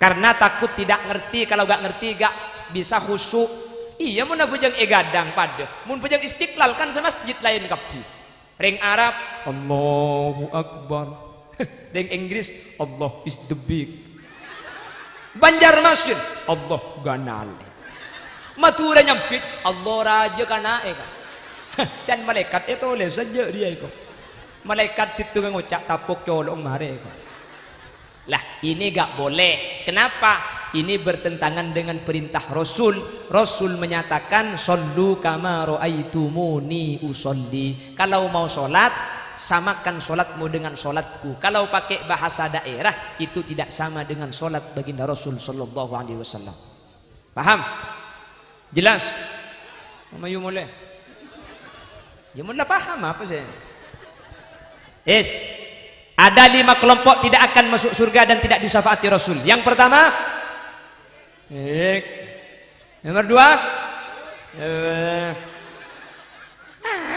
karena takut tidak ngerti. Kalau gak ngerti gak bisa khusyuk. Iya mun pujang egadang pada mun pujang Istiqlal kan semasjid lain kapi. Ring Arab Allahu Akbar. Ring Inggris Allah is the big. Banjarmasin Allah ganale. Matura nyampit Allah raja kanae kan. Can malaikat itu oleh saja dia itu. Malaikat situ ngucap tapuk colong mare itu. Lah ini gak boleh. Kenapa? Ini bertentangan dengan perintah Rasul. Rasul menyatakan sallu kama ra'aitumuni usolli. Kalau mau sholat, samakan sholatmu dengan sholatku. Kalau pakai bahasa daerah, itu tidak sama dengan sholat baginda Rasul sallallahu alaihi wasallam. Paham? Jelas? Mama you mulai. Ya mulai paham apa sih? Yes. Ada 5 kelompok tidak akan masuk surga dan tidak disyafaati Rasul. Yang pertama, nomor 2,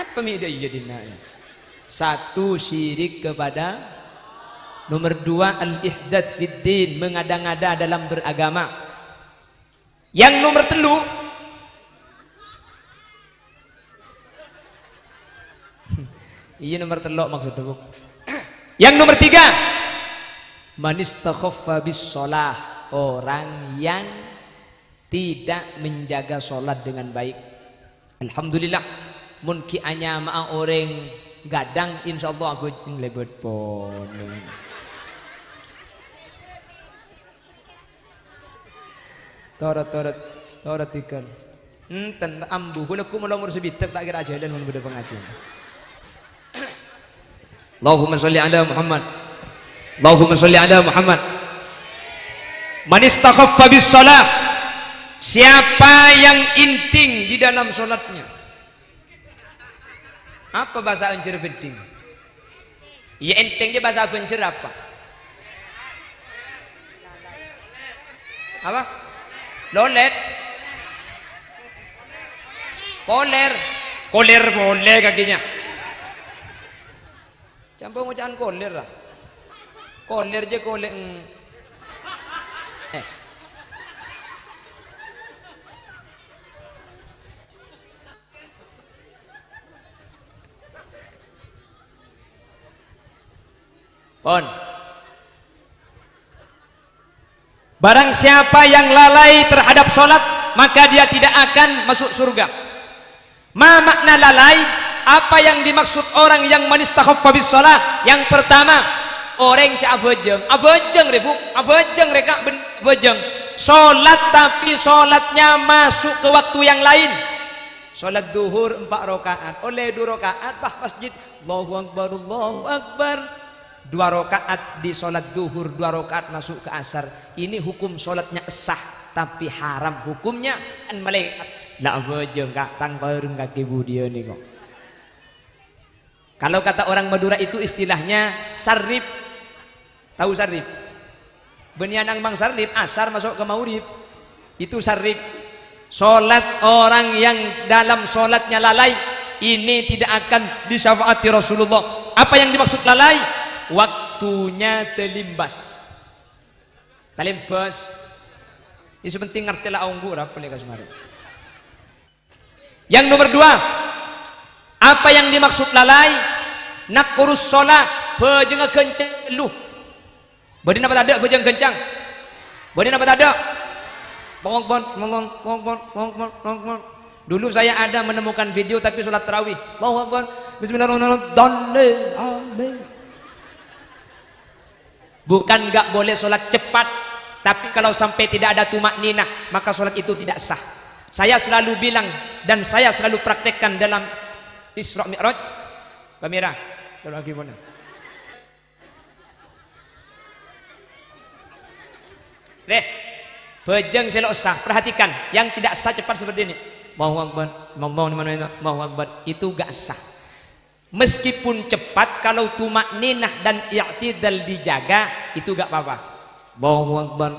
apa mida jadinya? 1 syirik kepada. Nomor 2 al-ihdats fid din, mengada-ngada dalam beragama. Yang nomor 3, Iya nomor telok maksudnya Bu. Yang nomor 3, man istakhaffa bis shalah, orang yang tidak menjaga sholat dengan baik. Alhamdulillah mun ki anya ma orang gadang insyaallah aku lebet pon. Torat ikan. Enten ambu hulaku umur sebitek tak kira ajalan mun beda pengajian. Allahumma sholli ala Muhammad. Allahumma sholli ala Muhammad. Man istakhaffa bis shalah, siapa yang inting di dalam sholatnya. Apa bahasa encer penting? Ya intingnya bahasa pencer apa? Apa? Lolet. Koler. Koler boleh kakinya. Campur ngucapan koler lah. Koler je koler. Pon. Barang siapa yang lalai terhadap sholat, maka dia tidak akan masuk surga. Ma makna lalai? Apa yang dimaksud orang yang manistakhaffa bis shalah? Yang pertama, orang si abajeng rebu, abajeng reka abajeng. Sholat tapi sholatnya masuk ke waktu yang lain. Sholat duhur 4 rakaat, oleh 2 rakaat bah masjid. Allahu Akbar, Allahu Akbar. 2 rakaat di sholat duhur, 2 rakaat masuk ke asar. Ini hukum sholatnya sah, tapi haram hukumnya kan malaikat. Lah bojong kak tangparung kaki budia nih kok. Kalau kata orang Madura itu istilahnya sarrif. Tahu sarrif? Benyanang mang sarrif, asar masuk ke maurib. Itu sarrif. Sholat orang yang dalam sholatnya lalai, ini tidak akan disyafaati Rasulullah. Apa yang dimaksud lalai? Waktunya terlimbas. Terlimbas. Ini sepenting ngerti lah onggur apa nih kasmaru. Yang nomor 2, apa yang dimaksud lalai? Nak kurus sholat, bejeng kencang lu. Badin apa ada bejeng kencang? Badin apa ada? Tongkon. Dulu saya ada menemukan video tapi sholat tarawih. Allahu Akbar. Bismillahirrahmanirrahim. Amin. Bukan gak boleh sholat cepat, tapi kalau sampai tidak ada tumak ninah, maka sholat itu tidak sah. Saya selalu bilang dan saya selalu praktekkan dalam Isra Mi'raj. Kamera, tolong gimana? Deh, bejeng selok sah. Perhatikan, yang tidak sah cepat seperti ini. Allahu Akbar, Allahu Akbar, itu gak sah. Meskipun cepat, kalau tumak ninah dan i'tidal dijaga, itu gak apa-apa. Allahu Akbar.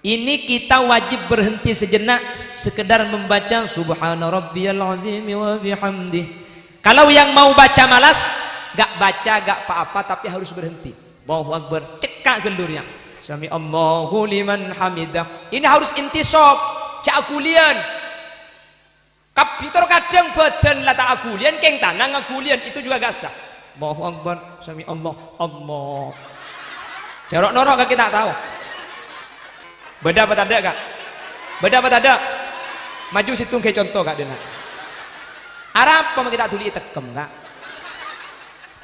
Ini kita wajib berhenti sejenak, sekedar membaca Subhana Rabbiyal Azim wa bihamdih. Kalau yang mau baca malas, gak baca, gak apa-apa, tapi harus berhenti. Allahu Akbar, cekak gelurnya. Sami Allahu liman hamidah. Ini harus intisab, cakulian. Kapitor kadang badan lata agulian, keng tanang agulian, itu juga gak sah. Allahu Akbar, sami Allah. Jorok norok gak kita tahu. Beda apa tak ada kak? Beda apa tak ada? Maju situng kayak contoh kak Dena. Arab apa kita tuli tekem kak?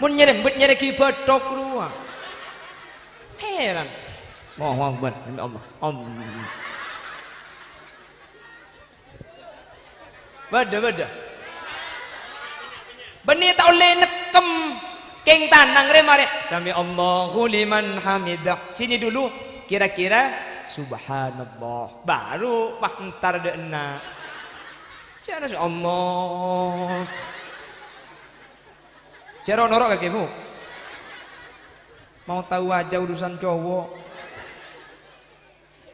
Mun nyerembet nyereki bedok ruang. Heran. Allahu Akbar, sami Allah. Beda. Benih tak oleh nekem keng tanang remare. Sami Allahu liman hamidah. Sini dulu kira-kira subhanallah baru pak ntar dena. Cara Allah. Cara norok kakimu. Mau tahu aja urusan cowok.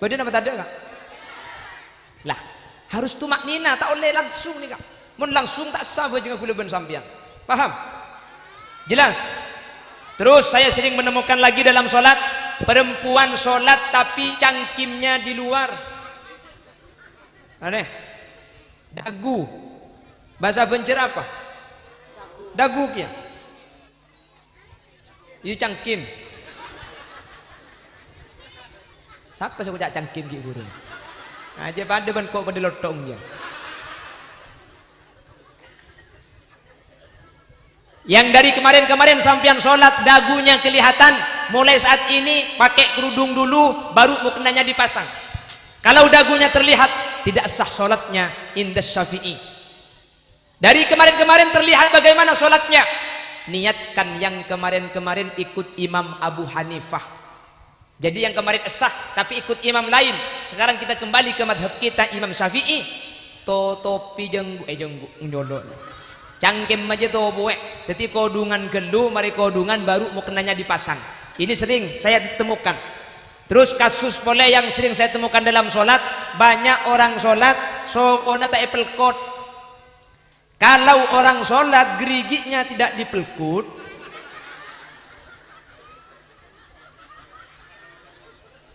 Badan apa tanda kak? Lah harus tumak nina, tak oleh langsung nih kak. Mun langsung tak sah jangan kuleban sampian. Paham? Jelas? Terus saya sering menemukan lagi dalam sholat, perempuan sholat tapi cangkimnya di luar. Aneh. Dagu. Bahasa bencer apa? Dagu kia. Yu cangkim. Siapa suka cak cangkim ki guru? Aja pada ban kok pada lotong je. Yang dari kemarin-kemarin sampean sholat dagunya kelihatan, mulai saat ini pakai kerudung dulu baru muknanya dipasang. Kalau dagunya terlihat tidak sah sholatnya indas Syafi'i. Dari kemarin-kemarin terlihat bagaimana sholatnya. Niatkan yang kemarin-kemarin ikut Imam Abu Hanifah. Jadi yang kemarin sah tapi ikut imam lain. Sekarang kita kembali ke madhab kita Imam Syafi'i. Topi jenggu njolok. Cangkem aja to boe. Jadi kodungan gelu mari kodungan baru mau kenanya dipasang. Ini sering saya temukan. Terus kasus pole yang sering saya temukan dalam sholat, banyak orang sholat sokona tak pelkot. Kalau orang sholat geriginya tidak dipelkut,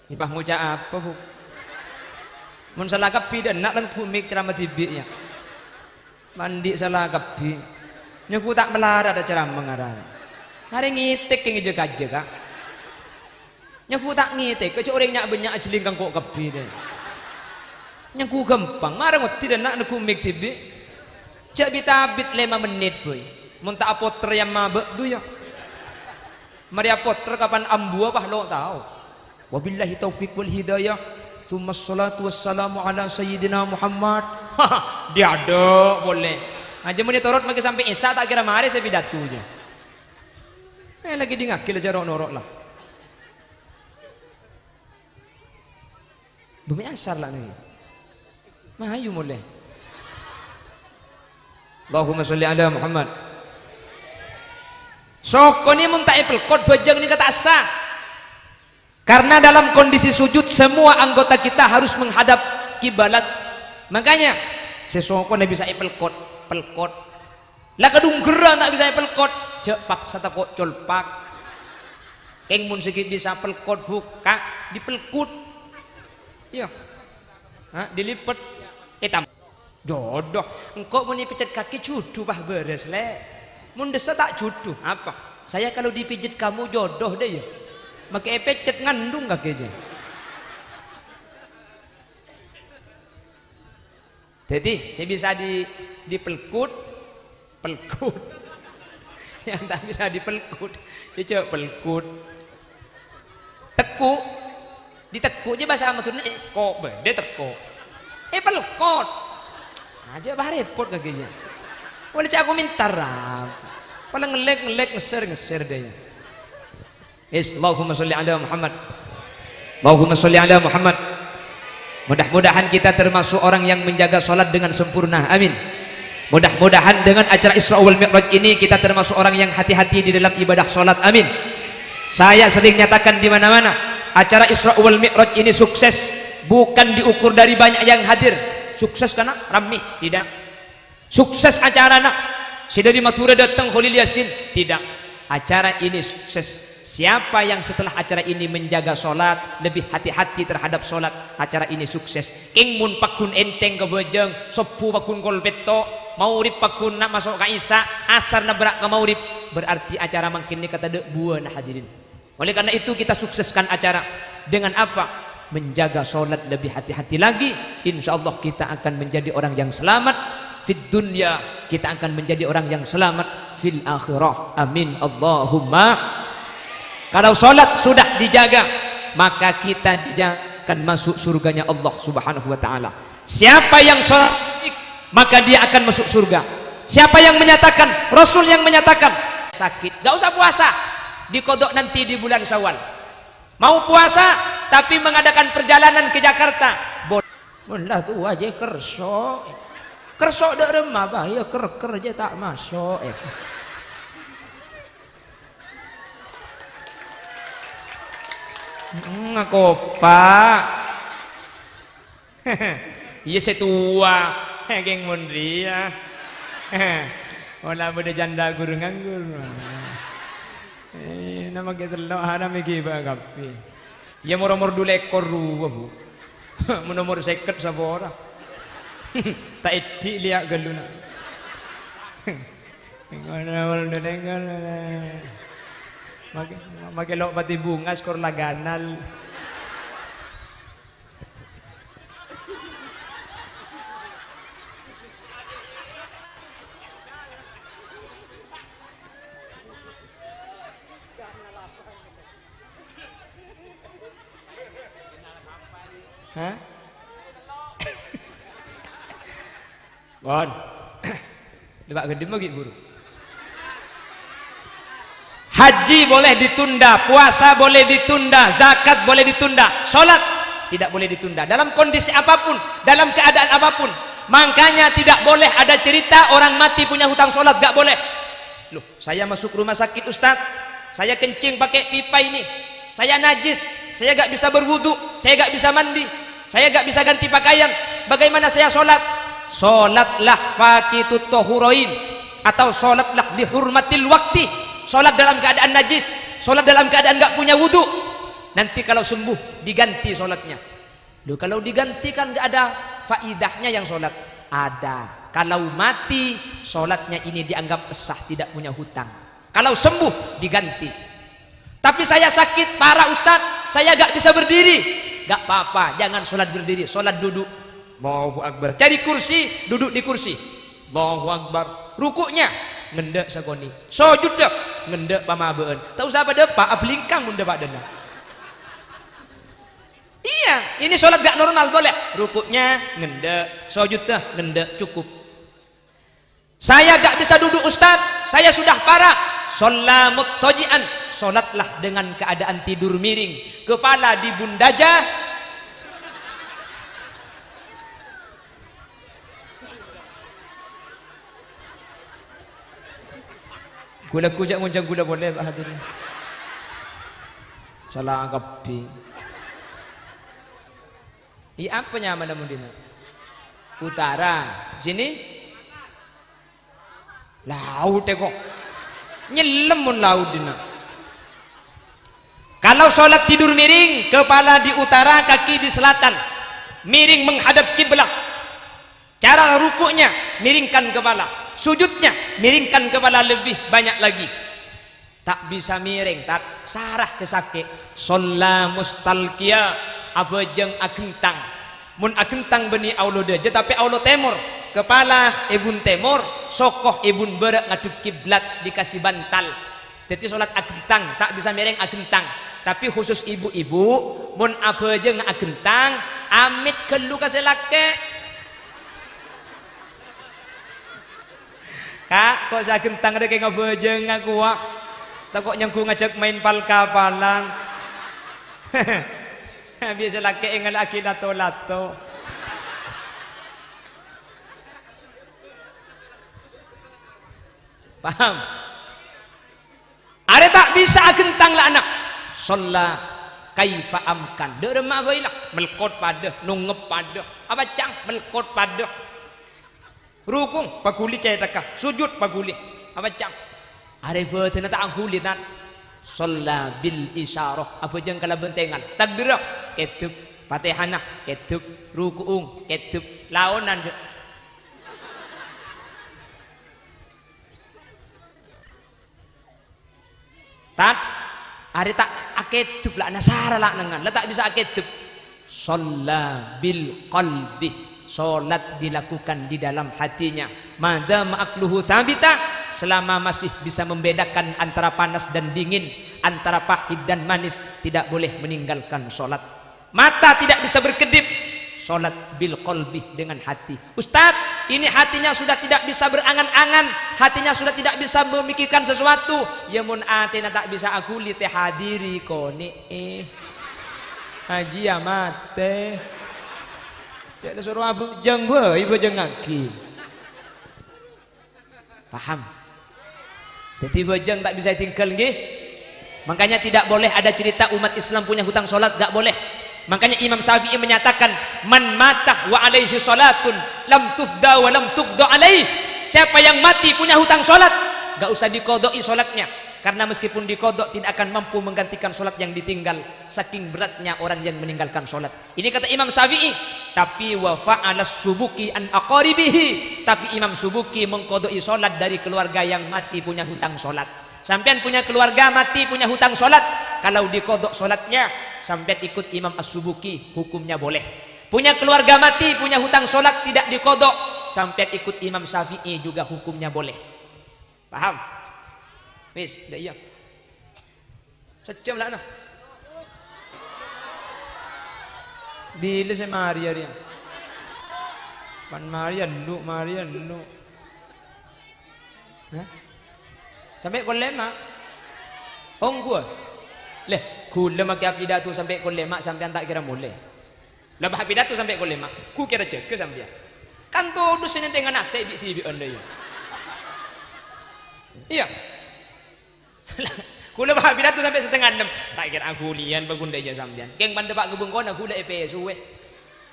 ini pah ngucap apa bu? Mun salah kapi dan nak lan kumik ceramah tibi ya. Mandi salah kapi, nyaku tak melarat ada ceramah mengarang. Hari ngitek yang ije kaje kak. Nyaku tak ngitek, kecuali orang nyak banyak ajeling kang kok kapi deh. Nyaku gampang, marah ngerti dan nak kumik tibi. Cak bitabit 5 menit boy. Mun tak apoter yang mabek tu ya. Mari apoter kapan ambu apa lo tahu. Wabillahi taufiq wal hidayah. Tsumma salatu wassalamu ala sayyidina Muhammad. Dia ada boleh. Aja mun ditorot magi sampai isya tak kira mari saya pidato aja. Lagi di ngakil aja norok lah. Bumi asar lah nih. Mahayu boleh. Allahumma sholli ala Muhammad. Sokoni muntai pelkot bajang ini kata sah. Karena dalam kondisi sujud semua anggota kita harus menghadap kiblat. Makanya sesokon bisa pelkot. Lah kadung gerak tak bisa pelkot. Cek paksa tak kok colpak. Keng mun sikit bisa pelkot buka dipelkut. Iya. Dilipat hitam. Jodoh, engkau mau dipijat kaki judu bah beres le. Mun desa tak judu apa? Saya kalau dipijit kamu jodoh deh ya. Makai pecet ngandung kakinya. Jadi saya bisa dipelkut. Yang tak bisa dipelkut, dia coba pelkut. Teku, ditekuk aja bahasa Amatun kok beda tekuk. Pelkot. Aja bah repot kakinya. Boleh cak aku minta rap. Paling ngelek ngeser deh. Allahumma sholli ala Muhammad. Allahumma sholli ala Muhammad. Mudah-mudahan kita termasuk orang yang menjaga sholat dengan sempurna. Amin. Mudah-mudahan dengan acara Isra wal Mi'raj ini kita termasuk orang yang hati-hati di dalam ibadah sholat. Amin. Saya sering nyatakan di mana-mana, acara Isra wal Mi'raj ini sukses bukan diukur dari banyak yang hadir. Sukses karena rame tidak. Sukses acara nak si dari Madura datang Khalil Yasin tidak. Acara ini sukses siapa yang setelah acara ini menjaga sholat, lebih hati-hati terhadap sholat, acara ini sukses. King mun pakun enteng ke bojeng, sopu pakun kolpeto, maurib pakun nak masuk ke isya, asar nak berak ke maurib, berarti acara makin ini kata dek buah nah hadirin. Oleh karena itu kita sukseskan acara dengan apa? Menjaga sholat lebih hati-hati lagi. Insya Allah kita akan menjadi orang yang selamat fid dunya, kita akan menjadi orang yang selamat fil akhirah. Amin Allahumma. Kalau sholat sudah dijaga, maka kita akan masuk surganya Allah subhanahu wa ta'ala. Siapa yang sholat maka dia akan masuk surga. Siapa yang menyatakan, Rasul yang menyatakan sakit gak usah puasa, dikodok nanti di bulan Syawal. Mau puasa tapi mengadakan perjalanan ke Jakarta, boleh tuh aja kerso dak remah bah ya ker aja tak masuk. Ngaku pak, iya setua, geng mondria, olah beda janda guru nganggur. Nama kita lo ada megiba kapi. Ya moro-moro dulu ekor ruwa bu, menomor seket sabora. Tak edi liak galuna. Magelok pati bunga skor laganal. Hah? Bon. Coba gede bagi guru. Haji boleh ditunda, puasa boleh ditunda, zakat boleh ditunda, sholat tidak boleh ditunda dalam kondisi apapun, dalam keadaan apapun. Makanya tidak boleh ada cerita orang mati punya hutang sholat, gak boleh. Loh, saya masuk rumah sakit Ustaz, saya kencing pakai pipa ini, saya najis, saya gak bisa berwudu, saya gak bisa mandi, saya gak bisa ganti pakaian, bagaimana saya sholat? Sholatlah fakitut tohuroin, atau sholatlah dihurmatil wakti. Sholat dalam keadaan najis, sholat dalam keadaan gak punya wudu. Nanti kalau sembuh diganti sholatnya. Loh, kalau diganti kan gak ada faidahnya yang sholat. Ada. Kalau mati sholatnya ini dianggap sah, tidak punya hutang. Kalau sembuh diganti. Tapi saya sakit parah Ustaz, saya gak bisa berdiri. Gak apa-apa, jangan sholat berdiri, sholat duduk. Allahu Akbar. Cari kursi, duduk di kursi. Allahu Akbar. Rukuknya ngendek sakoni, sujud dah ngendek pamabeun. Tak usah pada pak ablingkang munda pak dana. Iya, ini sholat gak normal boleh. Rukuknya ngendek, sujud dah ngendek, cukup. Saya gak bisa duduk Ustaz, saya sudah parah. Sholat muttaji'an, sholatlah dengan keadaan tidur miring, kepala di bundaja. Gula kujak muncang gula boleh Pak hadirin. Salah kapi. Apa nyaman namun dina? Utara. Sini? Laut kok. Nyelem mun laut dina. Kalau sholat tidur miring, kepala di utara, kaki di selatan, miring menghadap kiblat. Cara rukuknya miringkan kepala. Sujudnya miringkan kepala lebih banyak lagi. Tak bisa miring, tak sarah sesake. Sholla mustalkia abajeng agentang. Mun agentang beni aulo deje tapi aulo temur. Kepala ibun temur, sokoh ibun berak ngadep kiblat dikasih bantal. Jadi sholat agentang, tak bisa miring agentang. Tapi khusus ibu-ibu, mun abajeng agentang, amit kelu kasih lake. Kak, kok saya gentang ada kayak ngabajeng aku wak. Tak kok nyangku ngajak main pal-kapalan. Biasa laki ingat laki lato-lato. Paham? Ada tak bisa gentang lah anak. Sholat kaifa amkan. Derma bailah melkot pada, nungep pada. Apa cang melkot pada. Rukung paguli cai takah, sujud paguli. Apa cang? Arif tena tak aguli nan. Sholat bil isyarah. Apa jeng kala bentengan? Takbirah ketep, Fatihah ketep, rukuung ketep, laonan je. Tak ari tak aketep lah nasara lah nengan. Lah tak bisa aketep. Sholat bil qalbi. Sholat dilakukan di dalam hatinya. Madam akluhu thabita, selama masih bisa membedakan antara panas dan dingin, antara pahit dan manis, tidak boleh meninggalkan sholat. Mata tidak bisa berkedip, sholat bil qalbi, dengan hati. Ustaz, ini hatinya sudah tidak bisa berangan-angan, hatinya sudah tidak bisa memikirkan sesuatu. Ya mun atina tak bisa aku li teh hadiri koni haji amate. Cek suruh abu jeng ibu jeng ngaki. Paham? Jadi bojeng tak bisa tinggal nggih. Makanya tidak boleh ada cerita umat Islam punya hutang sholat, gak boleh. Makanya Imam Syafi'i menyatakan, man mata wa alaihi sholatun lam tufda wa lam tuqda alaih. Siapa yang mati punya hutang sholat, gak usah dikodoi sholatnya. Karena meskipun dikodok tidak akan mampu menggantikan sholat yang ditinggal. Saking beratnya orang yang meninggalkan sholat. Ini kata Imam Syafi'i. Tapi wa fa'alas subuki an aqaribihi. Tapi Imam Subuki mengkodoi sholat dari keluarga yang mati punya hutang sholat. Sampean punya keluarga mati punya hutang sholat, kalau dikodok sholatnya sampean ikut Imam As-Subuki, hukumnya boleh. Punya keluarga mati punya hutang sholat tidak dikodok, sampean ikut Imam Syafi'i juga hukumnya boleh. Paham? Wis, dah iya. Sejam lah nah. Bila saya Maria dia. Pan Maria lu. Hah? Sampai kon lemak. Hong gua. Leh, kula makai pidato sampai kon lemak sampai tak kira boleh. Lah bah pidato sampai kon lemak. Ku kira cek ke sampai. Kan tuh dusun tengah nasi di TV anda ya. Iya. Kula bah pidato sampai setengah 6. Tak kira aku lian bagunda aja sampean. Keng pande Pak Gebung kona kula EPS we.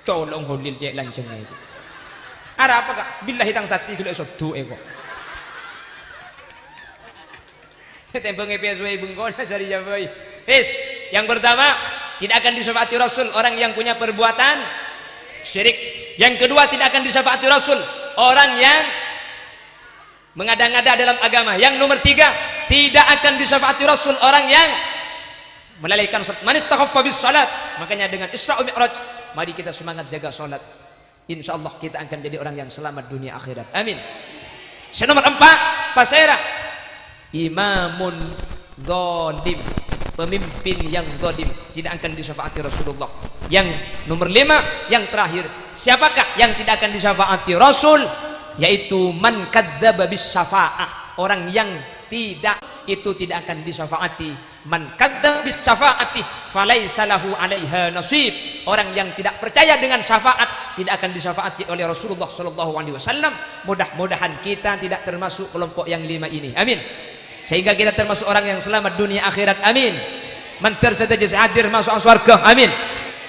Tolong holil cek lanceng itu. Ara apa kak? Billahi tang sati kula sotu eko. Tempeng EPS we bengkona sari jabai. Yang pertama, tidak akan disyafaati Rasul orang yang punya perbuatan syirik. Yang kedua, tidak akan disyafaati Rasul orang yang mengada-ngada dalam agama. Yang nomor 3, tidak akan disyafaati Rasul orang yang melalaikan salat. Man istakhaffa bis salat. Makanya dengan Isra Mi'raj, mari kita semangat jaga salat. Insyaallah kita akan jadi orang yang selamat dunia akhirat. Amin. Nomor 4, pasera. Imamun zalim, pemimpin yang zalim tidak akan disyafaati Rasulullah. Yang nomor 5, yang terakhir, siapakah yang tidak akan disyafaati Rasul? Yaitu man kadzdzaba bis syafaah, orang yang tidak akan disyafaati. Man kadzdzaba bis syafaati falaisa lahu 'alaiha nasib, orang yang tidak percaya dengan syafaat tidak akan disyafaati oleh Rasulullah sallallahu alaihi wasallam. Mudah-mudahan kita tidak termasuk kelompok yang 5 ini. Amin. Sehingga kita termasuk orang yang selamat dunia akhirat. Amin. Mantar saja hadir masuk surga. Amin.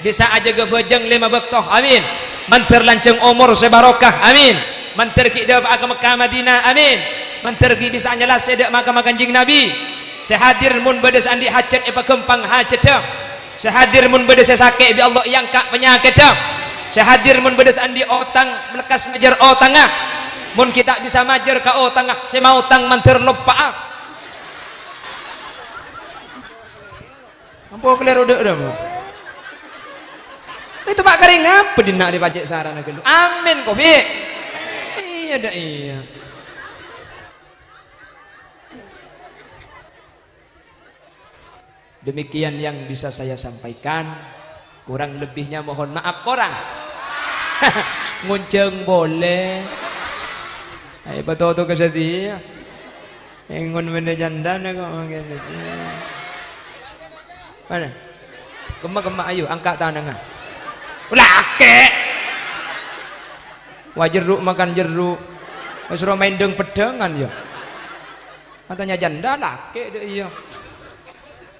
Bisa aja gebejeng 5 bektoh. Amin. Mantar lanceng umur sebarokah. Amin. Mantar ki dah ke Mekah Madinah. Amin. Mantar ki bisa nyelas sedak makam kanjing Nabi. Sehadir mun bedes andi hajat epa kempang hajat dah. Sehadir mun bedes sakit bi Allah yang kak penyakit dah. Sehadir mun bedes andi otang melekas majer otangah. Mun kita bisa majer ka otangah semau tang mantar lupa. Ampun kelir udah mu. Itu Pak Kering apa dinak dipacek sarana gelu. Amin kok bi. Iya dah iya. Demikian yang bisa saya sampaikan. Kurang lebihnya mohon maaf korang. Ngunceng boleh. Ayo betul tu kesedia. Engon benda jandana kok makin. Mana? Gemma ayo angkat tangan. Laki. Wah jeruk makan jeruk. Suruh main deng pedangan ya. Katanya janda laki deh iya.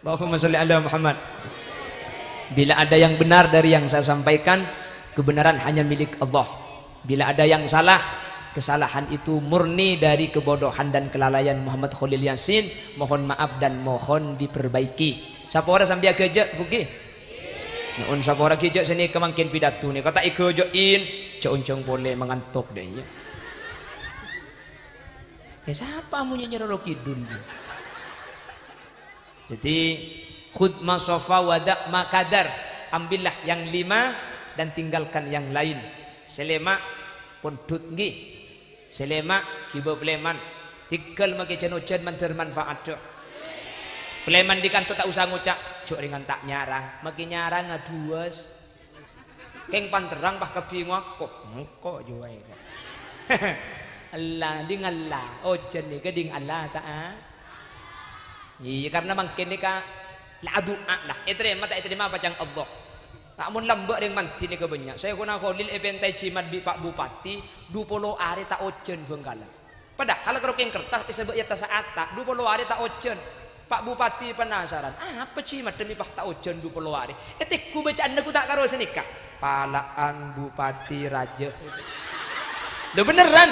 Allahumma sholli ala Muhammad. Bila ada yang benar dari yang saya sampaikan, kebenaran hanya milik Allah. Bila ada yang salah, kesalahan itu murni dari kebodohan dan kelalaian Muhammad Khalil Yasin. Mohon maaf dan mohon diperbaiki. Sapora sambil kerja kuki. Nun sapora kerja sini kemangkin pidato ni. Kata ikejoin, ceuncung boleh mengantuk deh ya. Siapa mu nyeroro kidul? Jadi khud ma safa wada ma kadar. Ambillah yang 5 dan tinggalkan yang lain. Selema pun tutgi. Selema kibo pleman. Tikal make cenocan manter manfaat cok. Pleman di kantor tak usah ngucap, cok ringan tak nyarang, makin nyarang ngaduas. Keng panterang bah kebingung kok juga itu. Allah ding Allah, ojen ni keding Allah taat. Iya karena makin ni ka doa lah. Terima tak terima bacaan Allah. Tak mun lambak dengan manti ni kebanyak. Saya guna Khalil ebentai cimat bi Pak Bupati 20 hari tak ojen Bengkala. Padahal kalau keng kertas disebut ya tasaat tak 20 hari tak ojen. Pak Bupati penasaran, apa cimat demi Pak tak ojen 20 hari. Etik ku bacaan aku tak karo senikah. Palaan Bupati Raja. Loh beneran.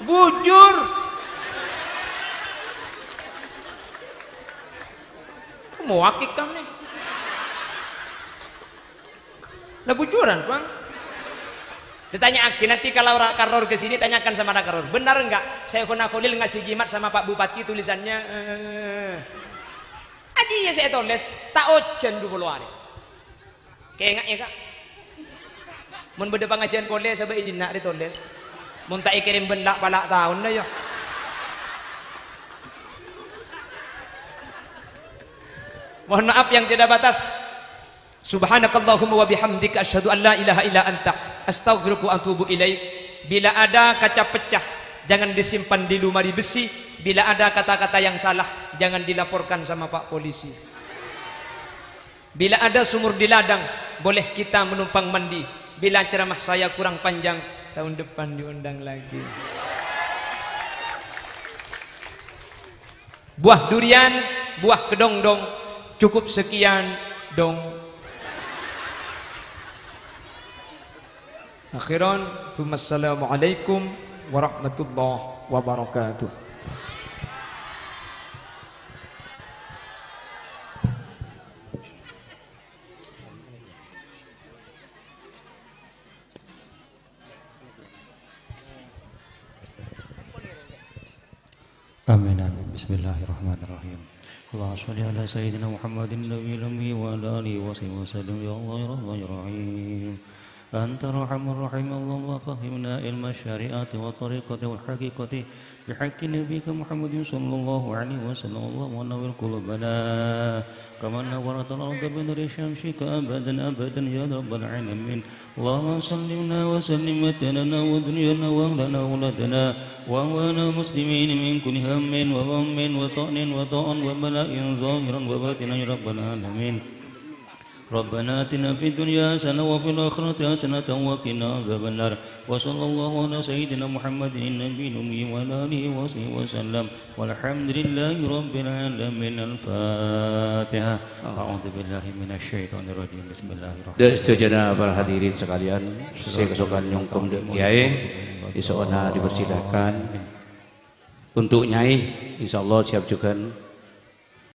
Bujur. Mau hakikam nih. Lah bujuran bang. Ditanya Aki, nanti kalau Karor ke sini tanyakan sama Karor, benar enggak Syekhuna Khalil ngasih jimat sama Pak Bupati tulisannya aja ya saya tulis tak ojen dulu hari. Kayak enggak ya Kak? Mun beda pengajian pole sampai izin nak ditulis. Mun tak kirim bendak balak tahun dah ya. Mohon maaf yang tidak batas. Subhanakallahumma wa bihamdika asyhadu an la ilaha illa anta astaghfiruka wa atubu ilaik. Bila ada kaca pecah jangan disimpan di lemari besi. Bila ada kata-kata yang salah jangan dilaporkan sama Pak Polisi. Bila ada sumur di ladang boleh kita menumpang mandi. Bila ceramah saya kurang panjang tahun depan diundang lagi. Buah durian, buah kedongdong, cukup sekian dong. Akhiran, assalamualaikum warahmatullahi wabarakatuh. آمين آمين بسم الله الرحمن الرحيم اللهم صل على سيدنا محمد النبي الأمي وعلى آله وصحبه وسلم يا الله يا رحمن الرحيم أنت الرحمن الرحيم اللهم فهمنا علم الشريعة والطريقة والحقيقة بحق نبيك محمد صلى الله عليه وسلم اللهم نور قلوبنا كما نورت الأرض بنور شمسك أبدا أبدا يا رب العالمين اللهم سلمنا وسلم متننا ودنيانا وأهلنا وولدنا وأموانا مسلمين من كل هم وغم وطعن وطعن وبلاء ظاهرا وباطنا يا رب العالمين ربنا آتنا في الدنيا حسنة وفي الآخرة حسنة وقنا عذاب النار وصلى الله على سيدنا محمد النبي الأمي وعلى آله وصحبه وسلم والحمد لله رب العالمين الفاتحة أعوذ بالله من الشيطان الرجيم بسم الله الرحمن الرحيم. Setujuan para hadirin sekalian, saya kesukaan nyongkom dek Kiai, insya Allah dipersilakan untuk Nyai, insya Allah siap juga